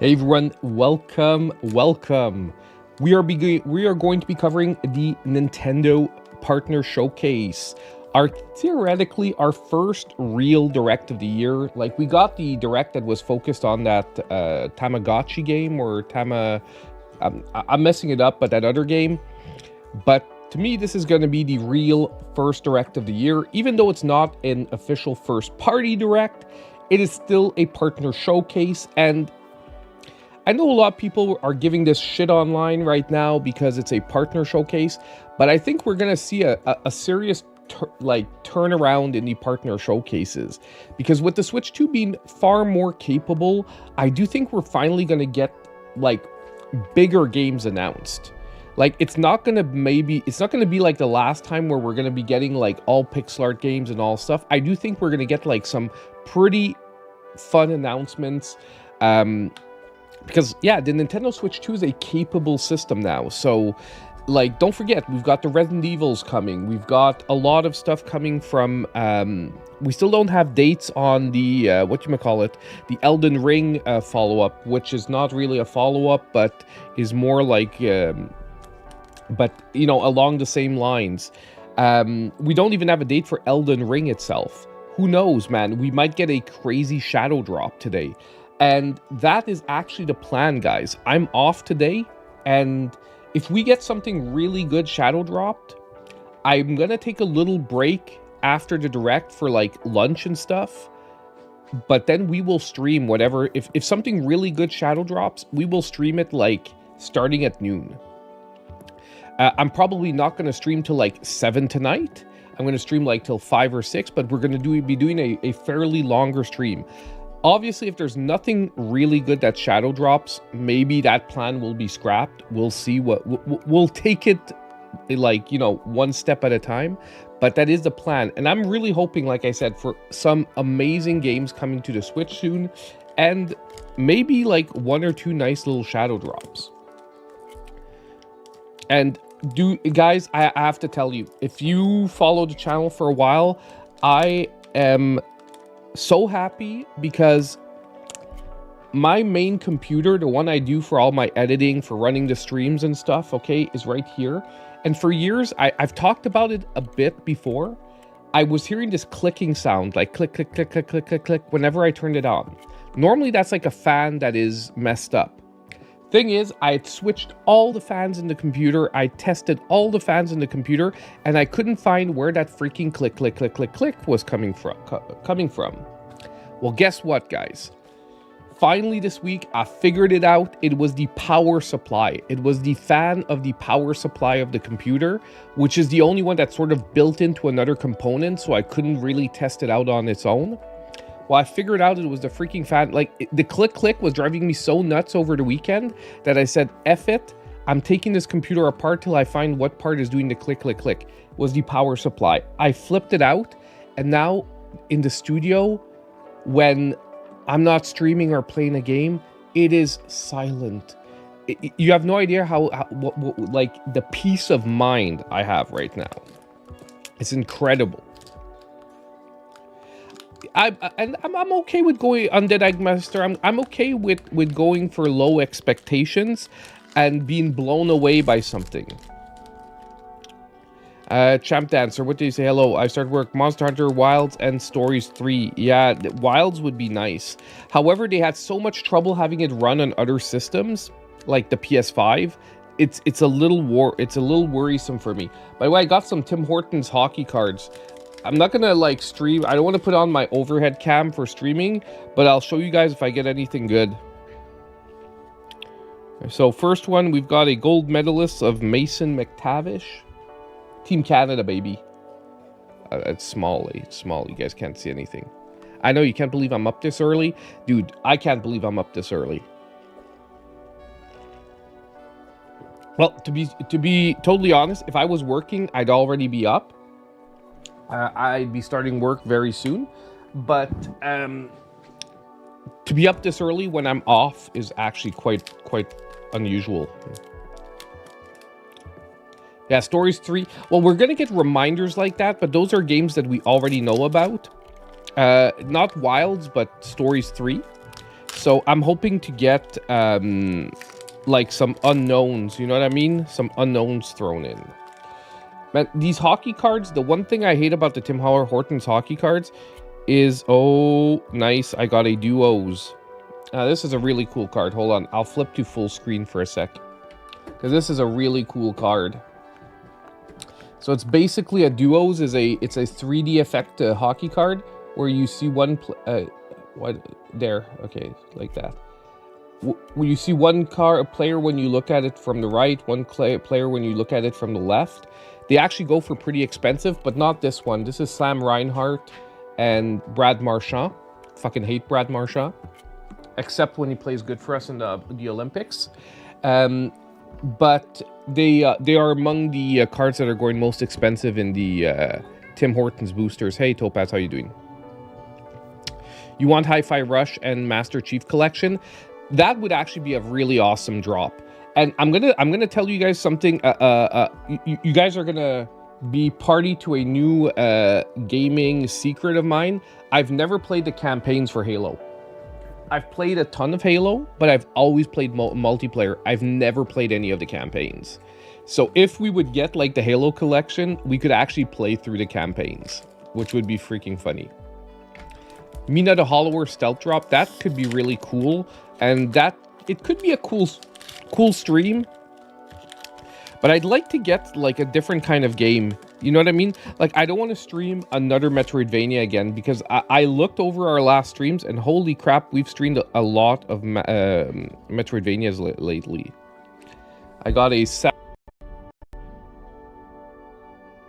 Hey everyone, welcome. We are going to be covering the Nintendo Partner Showcase. Theoretically our first real direct of the year. Like, we got the direct that was focused on that Tamagotchi game, or I'm messing it up, but that other game. But to me, this is going to be the real first direct of the year. Even though it's not an official first party direct, it is still a partner showcase. And I know a lot of people are giving this shit online right now because it's a partner showcase, but I think we're going to see a serious turnaround in the partner showcases, because with the Switch 2 being far more capable, I do think we're finally going to get like bigger games announced. Like, it's not going to be like the last time where we're going to be getting like all pixel art games and all stuff. I do think we're going to get like some pretty fun announcements. Because, yeah, the Nintendo Switch 2 is a capable system now. So, like, don't forget, we've got the Resident Evils coming. We've got a lot of stuff coming from... we still don't have dates on the, the Elden Ring follow-up, which is not really a follow-up, but is more like... but, you know, along the same lines. We don't even have a date for Elden Ring itself. Who knows, man? We might get a crazy shadow drop today. And that is actually the plan, guys. I'm off today, and if we get something really good shadow dropped, I'm gonna take a little break after the direct for like lunch and stuff. But then we will stream whatever. If something really good shadow drops, we will stream it like starting at noon. I'm probably not gonna stream till like 7 tonight. I'm gonna stream like till 5 or 6, but we're gonna be doing a fairly longer stream. Obviously, if there's nothing really good that shadow drops, maybe that plan will be scrapped. We'll see we'll take it, like, you know, one step at a time. But that is the plan. And I'm really hoping, like I said, for some amazing games coming to the Switch soon. And maybe like 1 or 2 nice little shadow drops. And guys, I have to tell you, if you follow the channel for a while, I am so happy because my main computer, the one I do for all my editing, for running the streams and stuff, okay, is right here. And for years, I've talked about it a bit before. I was hearing this clicking sound, like click, click, click, click, click, click, click, whenever I turned it on. Normally, that's like a fan that is messed up. Thing is, I had switched all the fans in the computer. I tested all the fans in the computer, and I couldn't find where that freaking click, click, click, click, click was coming from. Well, guess what, guys? Finally this week, I figured it out. It was the power supply. It was the fan of the power supply of the computer, which is the only one that's sort of built into another component, so I couldn't really test it out on its own. Well, I figured out it was the freaking fan. Like, the click was driving me so nuts over the weekend that I said, F it. I'm taking this computer apart till I find what part is doing the click, click, click. It was the power supply. I flipped it out, and now in the studio, when I'm not streaming or playing a game, it is silent. You have no idea what like the peace of mind I have right now. It's incredible. I'm okay with going Undead Eggmaster. I'm okay with going for low expectations and being blown away by something. Champ Dancer, what do you say? Hello, I started work. Monster Hunter Wilds and Stories 3. Yeah, Wilds would be nice. However, they had so much trouble having it run on other systems, like the PS5. It's a little worrisome for me. By the way, I got some Tim Hortons hockey cards. I'm not gonna like stream. I don't want to put on my overhead cam for streaming, but I'll show you guys if I get anything good. So first one, we've got a gold medalist of Mason McTavish. Team Canada, baby. It's small. It's small. You guys can't see anything. I know you can't believe I'm up this early. Dude, I can't believe I'm up this early. Well, to be totally honest, if I was working, I'd already be up. I'd be starting work very soon, but to be up this early when I'm off is actually quite unusual. Yeah, Stories 3. Well, we're gonna get reminders like that, but those are games that we already know about. Not Wilds, but Stories 3. So I'm hoping to get like some unknowns, you know what I mean? Some unknowns thrown in. Man, these hockey cards, the one thing I hate about the Tim Hortons hockey cards is, oh, nice, I got a duos. This is a really cool card. Hold on, I'll flip to full screen for a sec. Because this is a really cool card. So it's basically a duos, it's a 3D effect hockey card where you see one, okay, like that. When you see one player when you look at it from the right, one player when you look at it from the left. They actually go for pretty expensive, but not this one. This is Sam Reinhart and Brad Marchand. Fucking hate Brad Marchand. Except when he plays good for us in the Olympics. But they are among the cards that are going most expensive in the Tim Hortons boosters. Hey, Topaz, how you doing? You want Hi-Fi Rush and Master Chief Collection? That would actually be a really awesome drop. And I'm gonna tell you guys something. You guys are gonna be party to a new gaming secret of mine. I've never played the campaigns for Halo. I've played a ton of Halo, but I've always played multiplayer. I've never played any of the campaigns. So if we would get like the Halo collection, we could actually play through the campaigns, which would be freaking funny. Mina the Hollower stealth drop, that could be really cool, and that it could be a cool stream. But I'd like to get like a different kind of game. You know what I mean? Like, I don't want to stream another Metroidvania again, because I looked over our last streams and holy crap, we've streamed a lot of Metroidvanias lately. I got a set.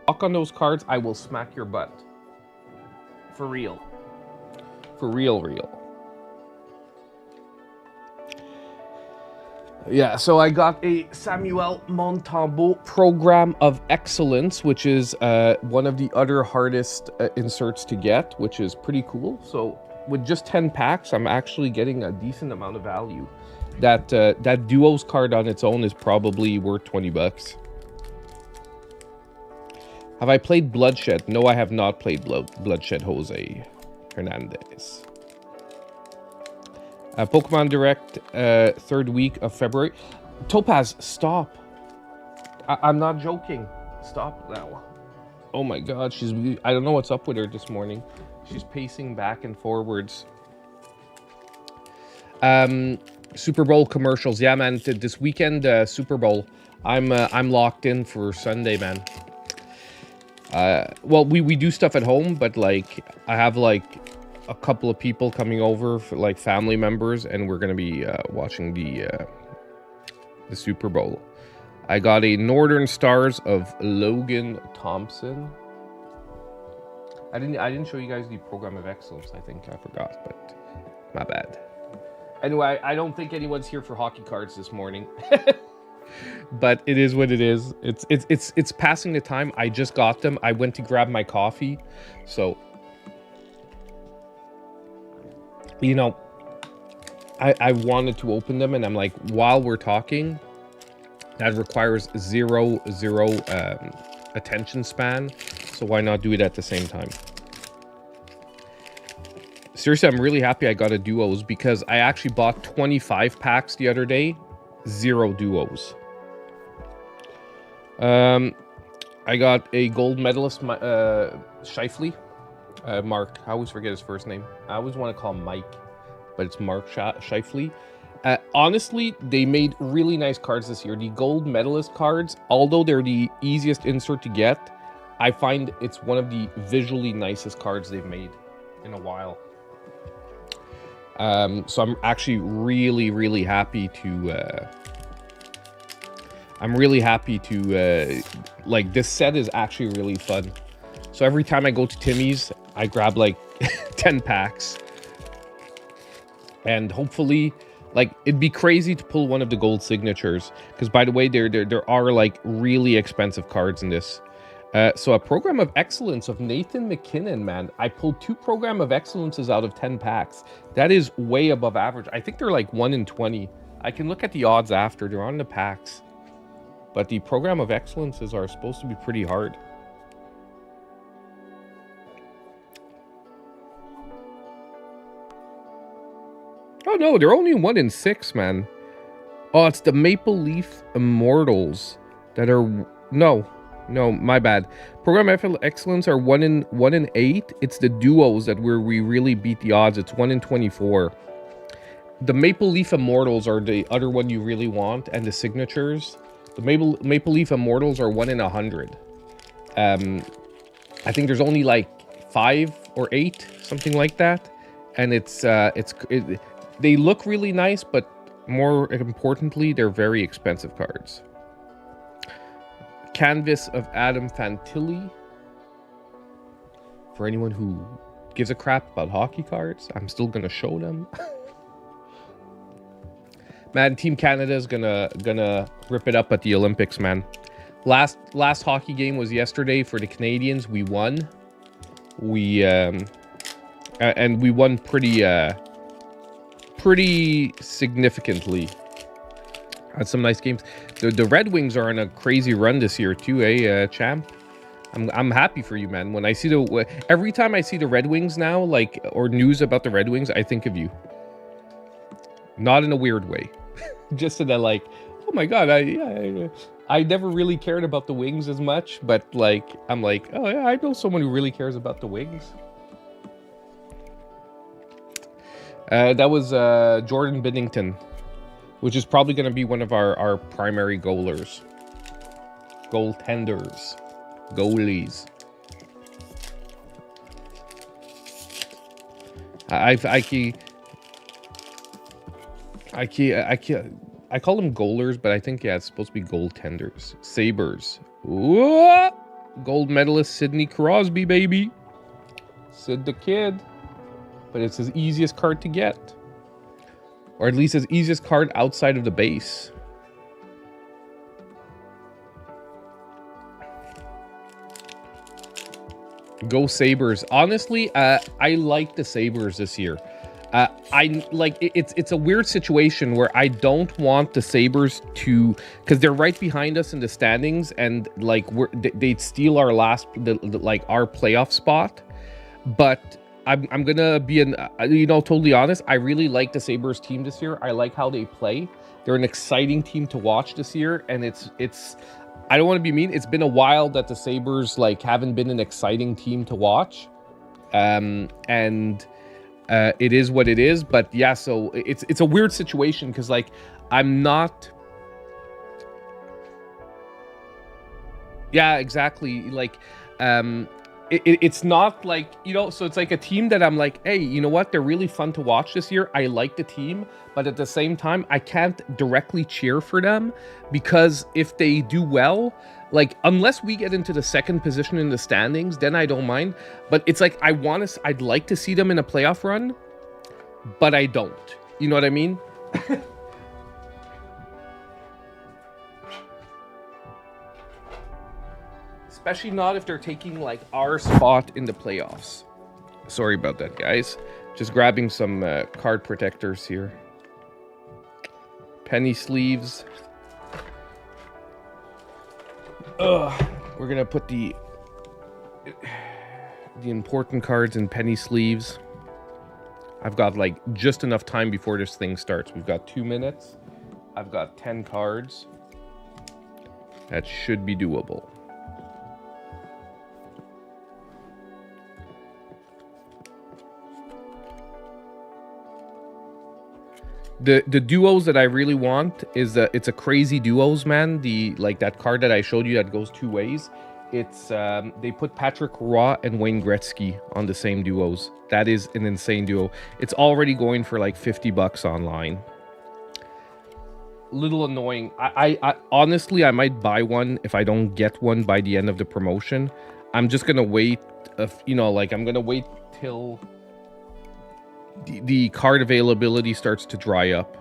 Walk on those cards, I will smack your butt. For real. For real. Yeah, so I got a Samuel Montembeault Program of Excellence, which is one of the other hardest inserts to get, which is pretty cool. So with just 10 packs, I'm actually getting a decent amount of value. That Duos card on its own is probably worth 20 bucks. Have I played Bloodshed? No, I have not played Bloodshed, Jose Hernandez. Pokemon Direct, 3rd week of February. Topaz, stop. I'm not joking. Stop now. Oh my god, I don't know what's up with her this morning. She's pacing back and forwards. Super Bowl commercials. Yeah, man, this weekend, Super Bowl. I'm locked in for Sunday, man. Well, we do stuff at home, but like, I have like a couple of people coming over, for like family members, and we're gonna be watching the Super Bowl. I got a Northern Stars of Logan Thompson. I didn't show you guys the Program of Excellence. I think I forgot, but my bad. Anyway, I don't think anyone's here for hockey cards this morning. But it is what it is. It's passing the time. I just got them. I went to grab my coffee, so. You know, I wanted to open them, and I'm like, while we're talking, that requires zero attention span, so why not do it at the same time? Seriously, I'm really happy I got a Duos, because I actually bought 25 packs the other day, 0 Duos. I got a gold medalist, Shifley. Mark, I always forget his first name. I always want to call him Mike, but it's Mark Shifley. Honestly, they made really nice cards this year. The gold medalist cards, although they're the easiest insert to get, I find it's one of the visually nicest cards they've made in a while. So I'm actually really happy to... like, this set is actually really fun. So every time I go to Timmy's, I grab like 10 packs. And hopefully, like, it'd be crazy to pull one of the gold signatures. Because by the way, there are like really expensive cards in this. So a Program of Excellence of Nathan McKinnon, man. I pulled 2 Program of Excellences out of 10 packs. That is way above average. I think they're like 1 in 20. I can look at the odds after. They're on the packs. But the Program of Excellences are supposed to be pretty hard. Oh no, they're only 1 in 6, man. Oh, it's the Maple Leaf Immortals that are no, my bad. Program excellence are 1 in 8. It's the duos that where we really beat the odds. It's 1 in 24. The Maple Leaf Immortals are the other one you really want, and the signatures. The Maple Leaf Immortals are 1 in 100. I think there's only like 5 or 8, something like that, and they look really nice, but more importantly, they're very expensive cards. Canvas of Adam Fantilli. For anyone who gives a crap about hockey cards, I'm still gonna show them. Man, Team Canada is gonna rip it up at the Olympics, man. Last hockey game was yesterday for the Canadians. We won. And we won pretty significantly. Had some nice games. The Red Wings are on a crazy run this year too, champ? I'm happy for you, man. When I see every time I see the Red Wings now, like, or news about the Red Wings, I think of you. Not in a weird way. Just in a like, oh my god, I never really cared about the Wings as much, but like, I'm like, oh yeah, I know someone who really cares about the Wings. That was Jordan Binnington, which is probably going to be one of our primary goaltenders, goalies. I call them goalers, but I think, yeah, it's supposed to be goaltenders. Sabres. Whoa! Gold medalist Sidney Crosby, baby. Sid the Kid. But it's his easiest card to get. Or at least his easiest card outside of the base. Go Sabres. Honestly, I like the Sabres this year. It's a weird situation where I don't want the Sabres to, because they're right behind us in the standings, and like they'd steal our our playoff spot. But I'm gonna be totally honest. I really like the Sabres team this year. I like how they play. They're an exciting team to watch this year, and it's. I don't want to be mean. It's been a while that the Sabres haven't been an exciting team to watch, it is what it is. But yeah, so it's a weird situation because I'm not. Yeah, exactly. It's not so it's like a team that I'm like, hey, you know what? They're really fun to watch this year. I like the team, but at the same time, I can't directly cheer for them because if they do well, unless we get into the second position in the standings, then I don't mind. But it's like, I'd like to see them in a playoff run, but I don't. You know what I mean? Especially not if they're taking our spot in the playoffs. Sorry about that, guys. Just grabbing some card protectors here. Penny sleeves. We're gonna put the important cards in penny sleeves. I've got just enough time before this thing starts. We've got 2 minutes. I've got 10 cards. That should be doable. The duos that I really want is it's a crazy duos, man. That card that I showed you that goes 2 ways. It's they put Patrick Roy and Wayne Gretzky on the same duos. That is an insane duo. It's already going for $50 online. Little annoying. I honestly, I might buy one if I don't get one by the end of the promotion. I'm just gonna wait. I'm gonna wait till the card availability starts to dry up.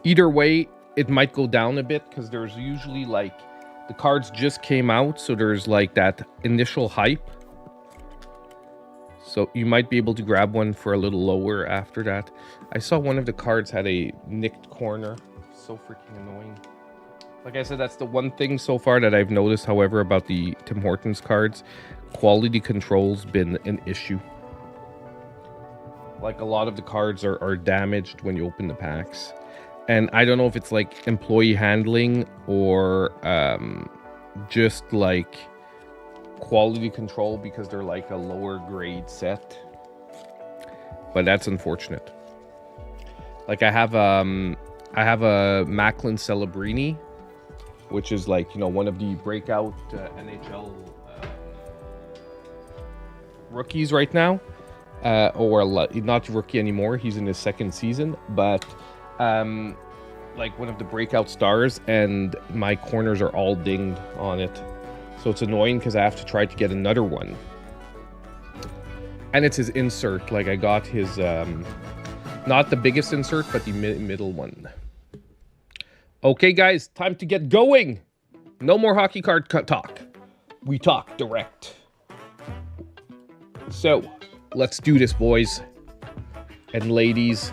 Either way, it might go down a bit because there's usually the cards just came out, so there's that initial hype. So you might be able to grab one for a little lower after that. I saw one of the cards had a nicked corner. So freaking annoying. Like I said, that's the one thing so far that I've noticed, however, about the Tim Hortons cards. Quality control's been an issue. Like a lot of the cards are damaged when you open the packs. And I don't know if it's like employee handling or just like quality control because they're like a lower grade set. But that's unfortunate. Like I have a Macklin Celebrini, which is like, you know, one of the breakout NHL rookies right now. Or not rookie anymore. He's in his second season, but like one of the breakout stars, and my corners are all dinged on it. So it's annoying because I have to try to get another one. And it's his insert. Like I got his, not the biggest insert, but the middle one. Okay, guys, time to get going. No more hockey card talk. We talk direct. So, let's do this, boys and ladies.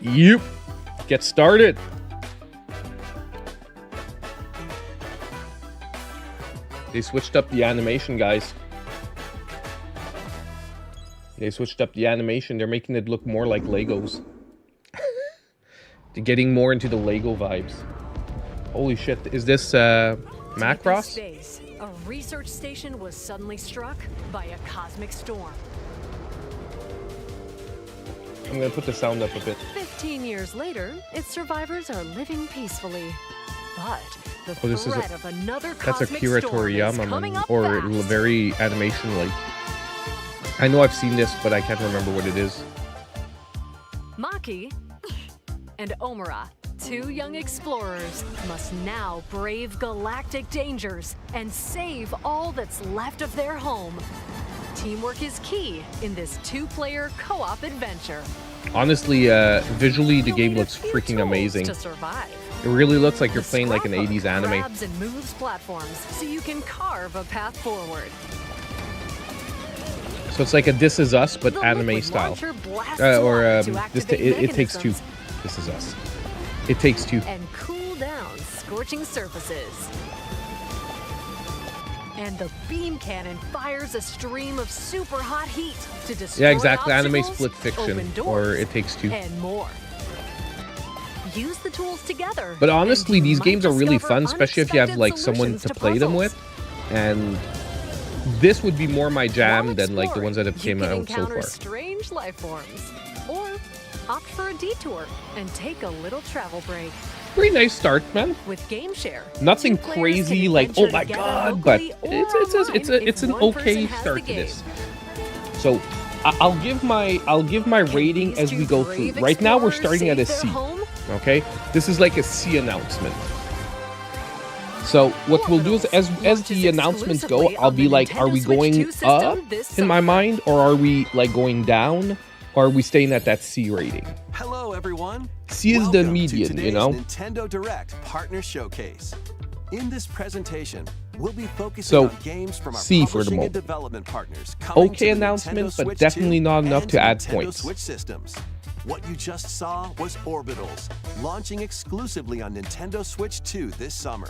Yep. Get started. They switched up the animation, guys. They switched up the animation. They're making it look more like Legos. They're getting more into the Lego vibes. Holy shit. Is this Macross? A research station was suddenly struck by a cosmic storm. I'm gonna put the sound up a bit. 15 years later, its survivors are living peacefully. But the threat of another cosmic Akira storm is Toriyama, coming up or fast. very animation-like. I know I've seen this, but I can't remember what it is. Maki and Omura, two young explorers, must now brave galactic dangers and save all that's left of their home. Teamwork is key in this two-player co-op adventure. Honestly, visually, the game looks freaking amazing. To survive. It really looks like you're playing like an 80s anime. Grabs and moves platforms so you can carve a path forward. So it's like a This Is Us, but anime style. It Takes Two. This Is Us. It Takes Two. And cool down scorching surfaces. And the beam cannon fires a stream of super hot heat to destroy Anime obstacles, Split Fiction, open doors, or It Takes Two. And more. Use the tools together. But honestly, and you these might games are really discover fun, especially if you have like someone unexpected to play them solutions with. And this would be more my jam While than like the ones that have exploring, came you out can so encounter far. strange life forms, or opt for a detour and take a little travel break. Pretty nice start, man. With GameShare, Nothing two players crazy can like, oh adventure my together god, but locally or online it's if an one okay person has start the to game. this. So I'll give my rating These as two we go through. brave Right now we're explorers starting at a save C. their home? Okay, this is like a C announcement. So what we'll do is, as the announcements go, I'll be like, are we going up in my mind, or are we like going down, or are we staying at that C rating? Hello, everyone. C is the median, you know. Nintendo Direct Partner Showcase. In this presentation, we'll be focusing on games from our C for the publishing and moment. development partners. Coming to the announcement, Nintendo but Switch definitely 2 not enough and to add Nintendo points. Switch systems. What you just saw was Orbitals, launching exclusively on Nintendo Switch 2 this summer.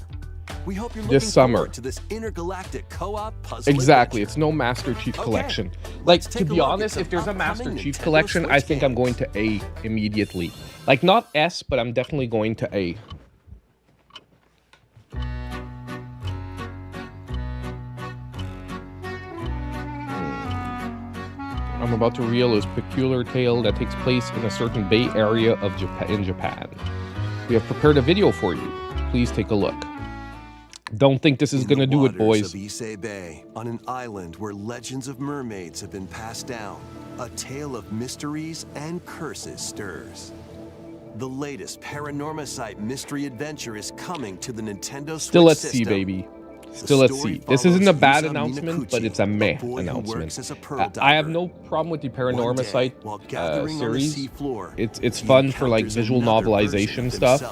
We hope you're looking forward to this intergalactic co-op puzzle. Exactly, adventure. it's no Master Chief Okay, collection. Like, let's to take a be look at honest, some if there's a Master upcoming Chief Nintendo collection, I Switch think I'm games. going to A immediately. Like, not S, but I'm definitely going to A. I'm about to reveal his peculiar tale that takes place in a certain Bay Area of Japan. We have prepared a video for you. Please take a look. Don't think this is gonna do it, boys. In the waters of Issei Bay, on an island where legends of mermaids have been passed down, a tale of mysteries and curses stirs. The latest Paranormacite mystery adventure is coming to the Nintendo Switch Still at system. C, baby. Still at C. This isn't a bad announcement, but it's a meh announcement. I have no problem with the Paranormacite series. It's fun for like visual novelization stuff,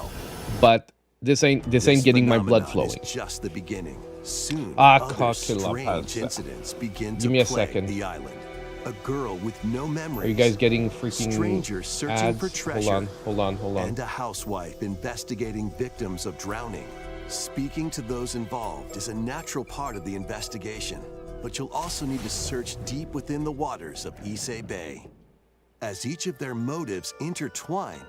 but this ain't getting my blood flowing. Just the beginning. Soon, strange incidents begin Give me a to plague second. the island. A girl with no memories. Are you guys getting freaking Strangers searching ads? for treasure. Hold on. And a housewife investigating victims of drowning. Speaking to those involved is a natural part of the investigation. but you'll also need to search deep within the waters of Issei Bay. As each of their motives intertwine,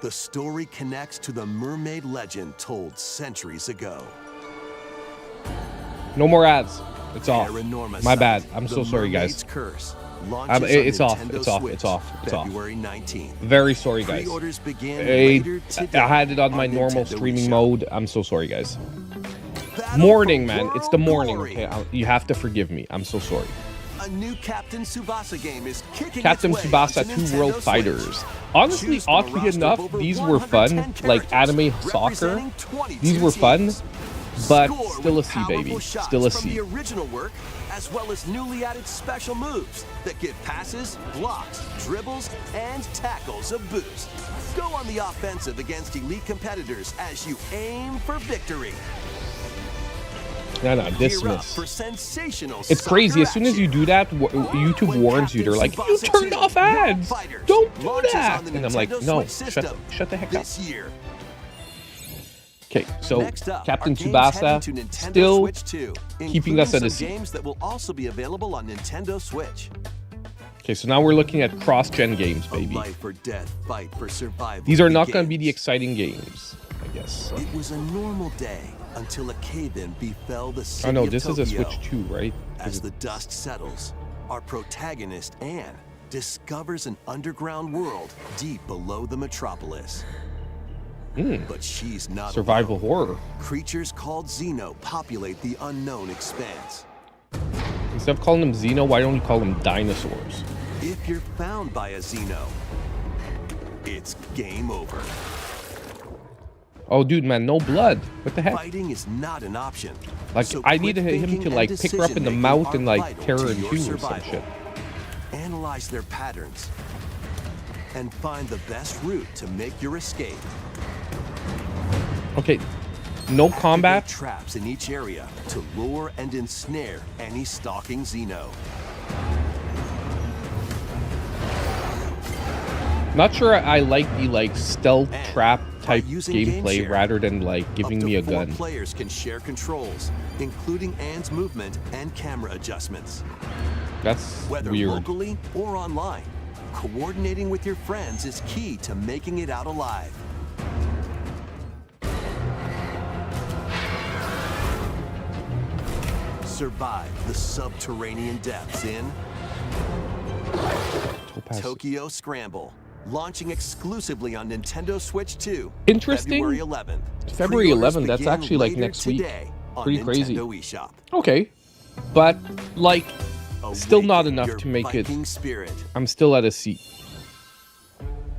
the story connects to the mermaid legend told centuries ago. No more ads. It's off. Paranorma My Sight, bad. I'm The so sorry, Mermaid's guys. Curse launches It's on off. Nintendo It's off. Switch, It's off. It's off. February 19th. Very sorry, guys. Pre-orders begin later today I had it on my normal Nintendo streaming eShop. mode. I'm so sorry, guys. Battle Morning, for man. It's the World morning. Glory. Okay, you have to forgive me. I'm so sorry. A new Captain Tsubasa game is kicking Captain its way Tsubasa onto 2 Nintendo World Switch. Fighters. Honestly, Choose from a oddly roster of enough, over these were fun. 110 Like anime characters, soccer. representing 22 These were fun, teams. but Score still a with C, baby. powerful shots Still a from C. the original work, as well as newly added special moves that give passes, blocks, dribbles, and tackles a boost. Go on the offensive against elite competitors as you aim for victory. No, Gear up dismiss. for sensational It's crazy. As soccer soon as you action. do that, YouTube When warns you. They're like, Captain you turned Tsubasa off 2 ads. World Fighters Don't do launches that. on the And I'm like, Nintendo no, Switch shut system the heck up. this year. Okay, so Next up, Captain are games heading Tsubasa to Nintendo still Switch 2, keeping us at including a some C. games that will also be available on Nintendo Switch. Okay, so now we're looking at cross-gen games, A baby. life or death fight for survival. These are not going to be the begins. exciting games, I guess. It was a normal day until a cave-in befell the city Oh no, of this is a Tokyo. Switch 2, right? As the dust settles, our protagonist, Anne, discovers an underground world deep below the metropolis. But she's not Survival alone. horror. Creatures called Xeno populate the unknown expanse. Instead of calling them Xeno, why don't you call them dinosaurs? If you're found by a Xeno, it's game over. Oh, dude, man, no blood. What the heck? Fighting is not an option. Like, So I need quick him thinking to, and like, pick her up in the decision-making mouth and, are like, vital tear her to in your two or some survival. shit. Analyze their patterns and find the best route to make your escape. Okay, no Activate combat. traps in each area to lure and ensnare any stalking Xeno. Not sure I like the, like, stealth And trap by type using game gameplay share, rather than, like, giving Up to me a 4 gun. players can share controls, including Anne's movement and camera adjustments. That's Whether weird. locally or online, coordinating with your friends is key to making it out alive. Survive the subterranean depths in Topaz. Tokyo Scramble, launching exclusively on Nintendo Switch 2. Interesting. February 11th. February Pre-orders 11th, that's begin actually, like, later next week. today on Pretty crazy. Nintendo eShop. Okay, but, like, still not Awaken enough your to make it. Viking spirit. I'm still at a C.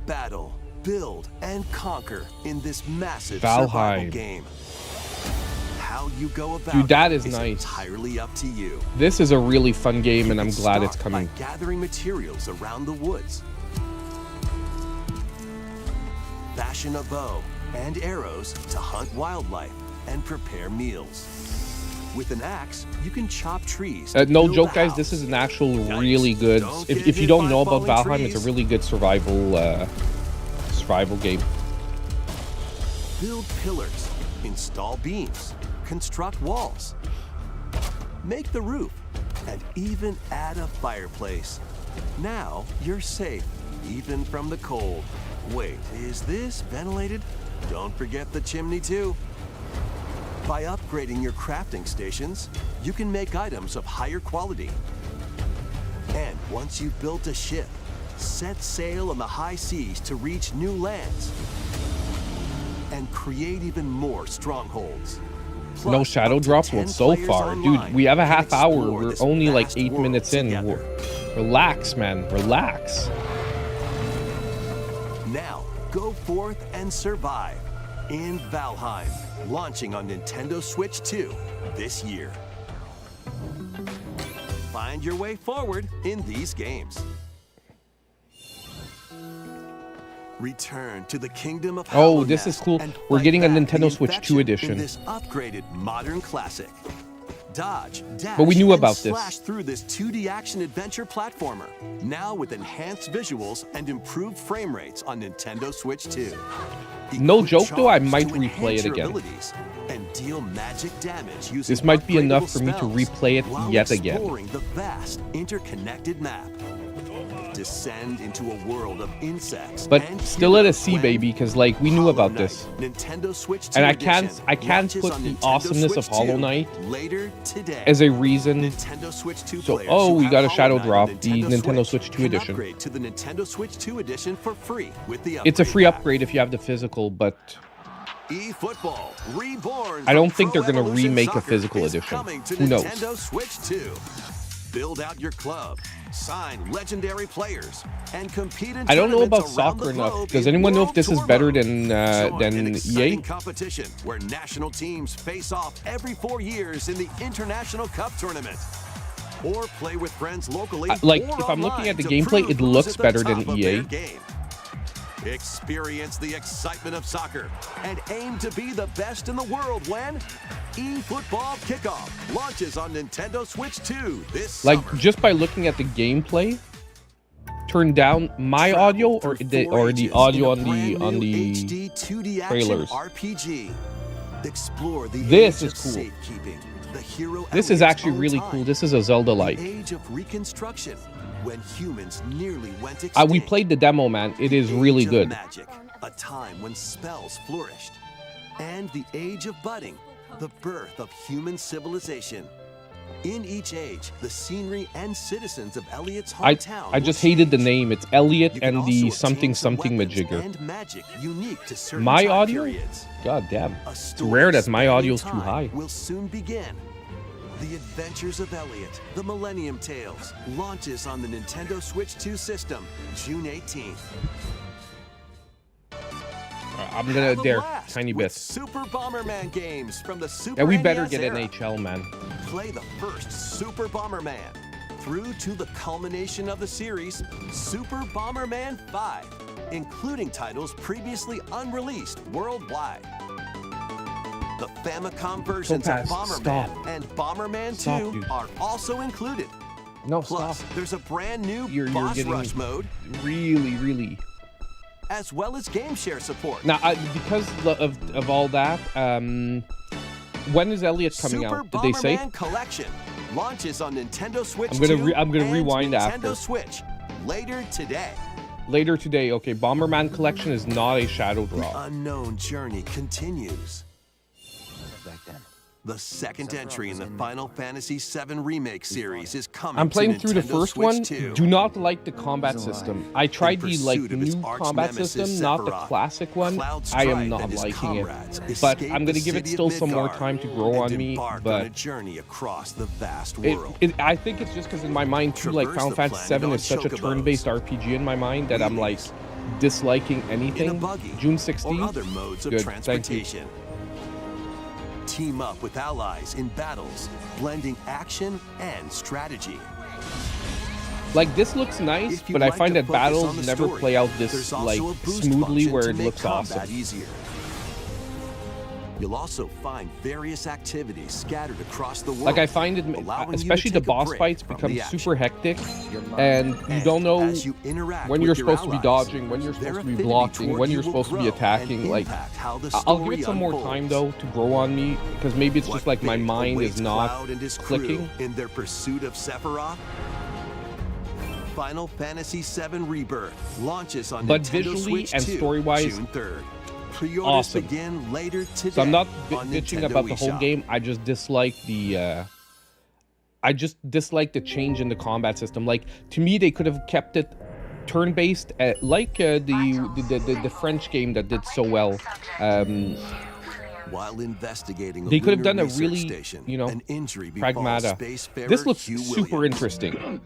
Battle, build, and conquer in this massive survival Valheim. game. How you go about Dude, that is it nice. entirely up to you. This is a really fun game, and I'm glad it's Start coming. by gathering materials around the woods. Fashion a bow and arrows to hunt wildlife and prepare meals. With an axe, you can chop trees. to No build joke, a guys. house. This is an actual Yikes. really good. Don't If get you hit don't by know about falling Valheim, it's a trees. really good survival game. Build pillars, install beams, construct walls, make the roof, and even add a fireplace. Now you're safe, even from the cold. Wait, is this ventilated? Don't forget the chimney too. By upgrading your crafting stations, you can make items of higher quality. And once you've built a ship, set sail on the high seas to reach new lands and create even more strongholds. No Plus, shadow up to drop? 10 Well, so players far. online Dude, we have a can half hour. explore We're this only like vast 8 world minutes in. together. Relax, man. Relax. Now, go forth and survive in Valheim, launching on Nintendo Switch 2 this year. Find your way forward in these games. Return to the kingdom of Oh, Hollow this is Nest cool. and We're fight getting a back Nintendo the Switch 2 infection edition. in this upgraded modern classic. Dodge, dash, But we knew and about this. slash through this 2D action adventure platformer, now with enhanced visuals and improved frame rates on Nintendo Switch 2. No Equip joke, though, I charms might to replay enhance it your again. abilities and deal magic damage using This might be enough upgradable for me to spells replay it while yet again. exploring the vast interconnected map. Descend into a world of insects. But and still at a heroes C, when baby, because like we knew Hollow about Knight, this. Nintendo Switch 2 And I edition can't launches put on the Nintendo awesomeness Switch of Hollow 2 Knight later today. as a reason. Nintendo Switch 2 So, players oh, who we have got a Hollow shadow Knight drop, on the Nintendo Switch 2 can edition. upgrade to the Nintendo Switch 2 edition for free with the It's a upgrade free pack. upgrade if you have the physical, but eFootball Reborn. I don't from think they're Pro gonna Evolution remake a Soccer physical is edition. coming to Who knows? Nintendo Switch 2. Build out your club, sign legendary players, and compete in I don't know about tournaments around soccer the enough. globe Does in anyone know if World this is Tour better mode. than Join an EA? exciting competition where national teams face off every 4 years in the International Cup tournament. Or play with friends locally. Like, or if I'm looking online at the to gameplay, prove it who's looks at the better top than of EA. their game. Experience the excitement of soccer and aim to be the best in the world when eFootball Kickoff launches on Nintendo Switch 2 this Like, summer. just by looking at the gameplay, turn down my audio or the audio on the HD 2D trailers. action RPG. Explore the This age is of cool. safekeeping. The hero This is Elliot's actually own really time. cool. This is a Zelda-like. The age of reconstruction when humans nearly went extinct. We played the demo, man. It is really Age of good. Magic, a time when spells flourished. And the age of budding, the birth of human civilization. In each age, the scenery and citizens of Elliot's hometown I just will hated the change. name. It's Elliot You can and also the obtain something some something weapons majigger. and magic unique to certain My time audio? periods. God damn. A It's story rare that my spanning audio's too time high. will soon begin. The Adventures of Elliot, The Millennium Tales, launches on the Nintendo Switch 2 system, June 18th. I'm gonna Have a dare blast tiny with bit. Super Bomberman games from the Super Yeah, we better NES get era. NHL, man. Play the first Super Bomberman through to the culmination of the series, Super Bomberman 5, including titles previously unreleased worldwide. The Famicom versions of Topaz, Bomberman stop. and Bomberman Stop, 2 dude. are also included. No, Plus, stop. there's a brand new You're Boss getting Rush mode, really. as well as game share support. Now, because of all that, when is Elliot coming Super out? Did they say? Bomberman Collection launches on Nintendo Switch I'm gonna 2 I'm gonna and rewind Nintendo after. Switch later today. Later today. Okay, Bomberman Collection is not a shadow drop. Unknown journey continues. The second entry in the Final Fantasy VII Remake series is coming I'm playing to through the Nintendo first Switch one. 2. Do not like the combat system. I tried the pursuit of its new arch combat nemesis, system, not the Sephiroth, classic one. Cloud I am Strife not and his liking it. comrades But escape I'm gonna the give it city still of some more Midgar time to grow and on me. embark on a But journey across the vast world. I think it's just because in my mind too, like Traverse Final the Fantasy planet VII on is such a chocobos, turn-based RPG in my mind that I'm like disliking in a anything. buggy June or 16th. other modes of Good, thank you. transportation. Team up with allies in battles, blending action and strategy. Like this looks nice, If you'd but I like find to that focus on battles the never story, play out there's this also like a boost smoothly function where to it make looks combat awesome. easier. You'll also find various activities scattered across the world. Like I find it, allowing you to especially the take a boss break fights from become the super action. hectic, and you don't know as you interact when with you're your supposed to be allies, dodging, when you're their supposed to be affinity blocking, toward when you you're will supposed to be grow and attacking. Like impact how the I'll give story it some more time unfolds. though to grow on me, because maybe it's just What like my fate mind is awaits not Cloud and his crew clicking. in their pursuit of Sephiroth? Final Fantasy VII Rebirth launches on But Nintendo visually Switch and 2, story-wise, June 3rd. Pre-orders awesome. begin later today. So I'm not on bitching Nintendo about the whole eShop. game. I just dislike the. I just dislike the change in the combat system. Like to me, they could have kept it turn-based, like the French game that did so well. While investigating a They could have lunar done a research really, station, you know, an injury befalls pragmata. spacefarer This looks Hugh super Williams. interesting.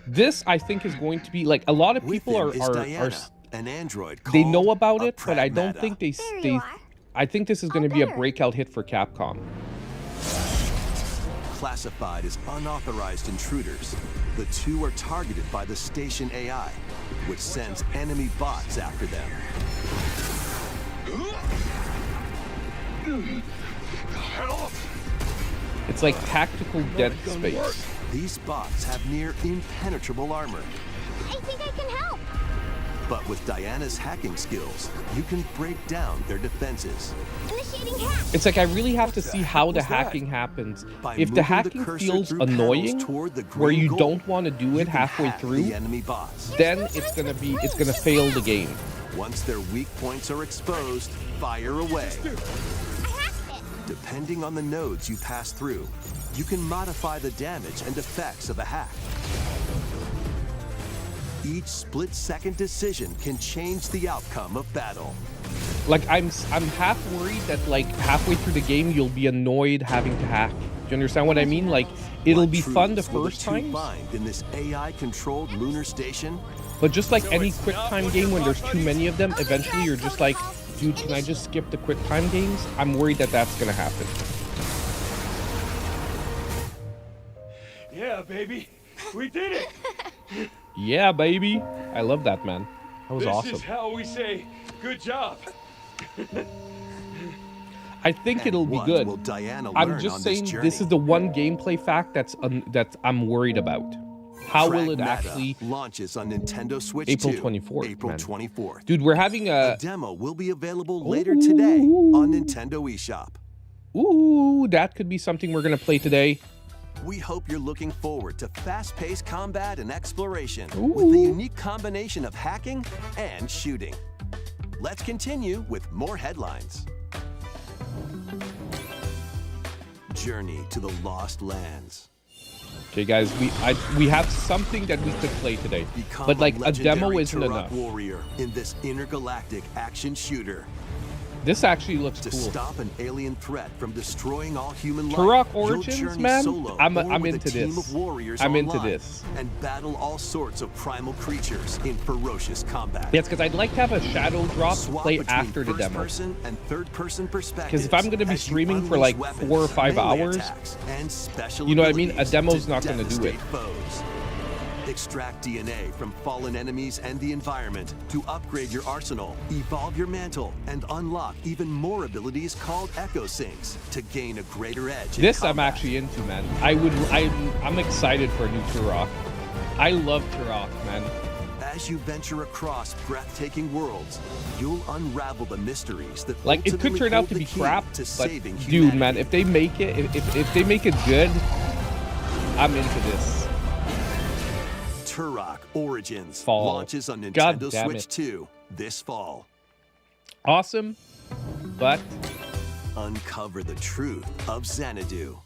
This I think is going to be like a lot of With people him are is are Diana, an android they called know about a it, but I don't pragmata. think they. you are. I think this is going to be a breakout hit for Capcom. Classified as unauthorized intruders, the two are targeted by the station AI, which sends enemy bots after them. It's like tactical Dead Space. These bots have near impenetrable armor. I think I can help. But with Diana's hacking skills, you can break down their defenses. Initiating hack. It's like I really have to see how the hacking happens. If the hacking feels annoying, where you don't want to do it halfway through, the enemy bots. then it's gonna fail the game. Once their weak points are exposed, fire away. I hacked it. Depending on the nodes you pass through, you can modify the damage and effects of a hack. Each split-second decision can change the outcome of battle. Like I'm half worried that like halfway through the game you'll be annoyed having to hack. Do you understand what I mean? Like it'll What be fun the truths will first two time, find in this AI-controlled lunar station? but just like any quick time game, when there's too many of them, eventually you're just like, dude, can I just skip the quick time games? I'm worried that that's gonna happen. Yeah, baby. We did it. Yeah, baby. I love that, man. That was This awesome. is how we say good job. I think it'll be What good. will Diana I'm learn just on saying this this is the one gameplay fact that I'm worried about. How will it Pragmata actually? launches on Nintendo Switch April 2, 24th, April man. 24th. Dude, we're having A a demo will be available later today on Nintendo eShop. ooh, that could be something we're gonna play today. We hope you're looking forward to fast-paced combat and exploration with Ooh. the unique combination of hacking and shooting. Let's continue with more headlines. Journey to the Lost Lands. Okay, guys, we have something that we could play today, Become but like a demo legendary isn't Turok enough. warrior in this intergalactic action shooter. This actually looks To cool. stop an alien threat from destroying all human life, Turok you'll Origins, journey man? solo I'm or with into a team this. of warriors I'm into online this. and battle all sorts of primal creatures in ferocious combat. Yes, because I'd like to have a shadow drop to Swap play between after the demo. first-person and third-person perspectives. Because if I'm gonna be as you streaming for unleash like weapons, 4 or 5 melee hours, attacks, and special you know what I mean? A abilities demo's to not gonna do it. devastate foes. Extract DNA from fallen enemies and the environment to upgrade your arsenal, evolve your mantle, and unlock even more abilities called Echo Sinks to gain a greater edge. in This I'm combat. actually into, man. I'm excited for a new Turok. I love Turok, man. As you venture across breathtaking worlds, you'll unravel the mysteries that Like it could ultimately turn out hold to the be key crap, to but saving dude, humanity. man, if they make it, if they make it good, I'm into this. Turok Origins Fall. launches on God Nintendo damn Switch it. 2 this fall. Awesome, but Uncover the truth of Xanadu.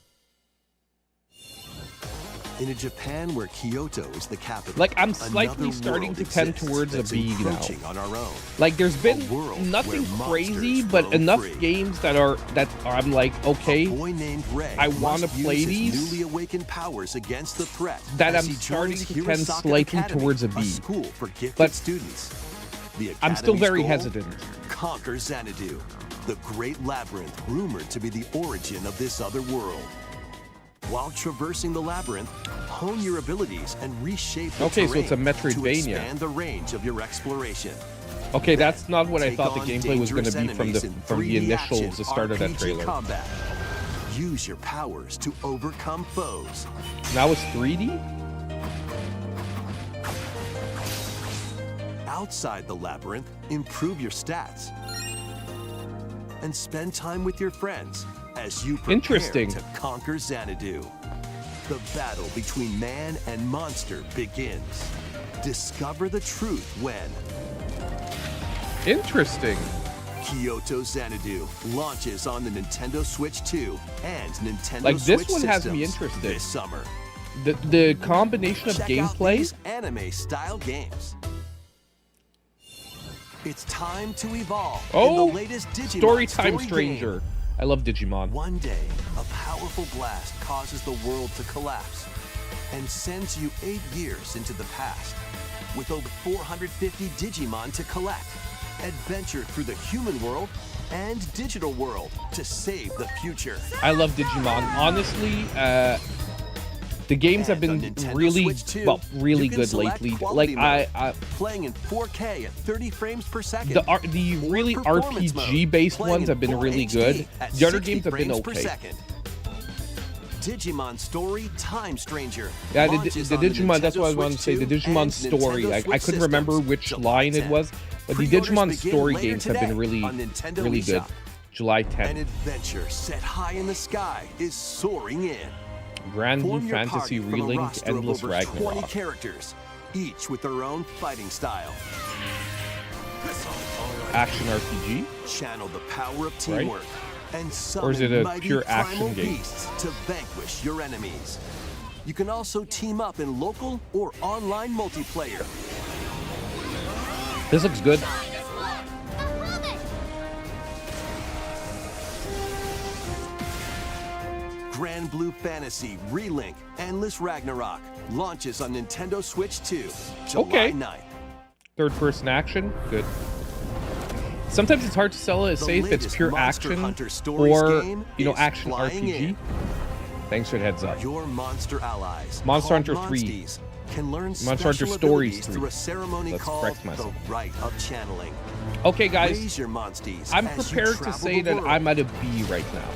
In a Japan where Kyoto is the capital, like I'm another slightly starting world to tend exists towards a that's B now. encroaching on our own. Like there's been world nothing where crazy, monsters but roam enough free. games that I'm like, A okay, boy named Ray I wanna must play use his these newly awakened powers against the threat that as I'm he starting joins to tend Hirosaka slightly Academy, towards a B. school for gifted But students. The I'm still Academy's very goal? hesitant. Conquer Xanadu, the great labyrinth rumored to be the origin of this other world. While traversing the labyrinth, hone your abilities and reshape the Okay, so it's a terrain to Metroidvania. expand the range of your exploration. Okay, that's not what I Take thought the on gameplay was going to dangerous be from enemies the in from the 3D initials, action the start of that RPG trailer. Combat. Use your powers to overcome foes. Now it's 3D. Outside the labyrinth, improve your stats. And spend time with your friends as you prepare Interesting. to conquer Xanadu. The battle between man and monster begins. Discover the truth when Interesting. Kyoto Xanadu launches on the Nintendo Switch 2 and Nintendo Like, this Switch one has me systems interested. this summer. The combination of Check out gameplay. these anime-style games. It's time to evolve in Oh, the latest Digimon Storytime story Stranger. game. I love Digimon. One day, a powerful blast causes the world to collapse and sends you 8 years into the past. With over 450 Digimon to collect, adventure through the human world and digital world to save the future. I love Digimon. Honestly, the games have And on been Nintendo really, Switch 2, really you can good select lately. quality Like mode, playing in 4K at 30 frames per second. the or really performance mode, RPG based playing ones in have been full really HD good. at The other 60 games have been frames per okay. second. Digimon story Time Stranger. Yeah, the launches on Digimon, that's Nintendo what I wanted to say. Switch The 2 Digimon and story. Nintendo I Switch couldn't remember systems which July line it 10th. was, but the Pre-orders Digimon begin story later games have been today really, on Nintendo really good. eShop. July An 10th. adventure set high in the sky is soaring in. Grand Blue Form your Fantasy party from a Relink roster of Endless over 20 Ragnarok. characters, each with their own fighting style. Action RPG? Channel the power of teamwork and summon Or is it a mighty pure primal action game? beasts to vanquish your enemies. You can also team up in local or online multiplayer. This looks good. Grand Blue Fantasy Relink Endless Ragnarok launches on Nintendo Switch 2, July Okay. 9th. Third-person action, good. Sometimes it's hard to sell it, The say if it's latest pure Monster action Hunter Stories or, game you know, is action flying RPG. in. Thanks for the heads up. Your monster allies, Monster called Hunter 3. Monsties, can learn Monster special Hunter Stories abilities 3. through a ceremony Let's called correct the myself. Rite of Channeling. Okay, guys, Raise your Monsties I'm as you prepared to travel say the that world. I'm at a B right now.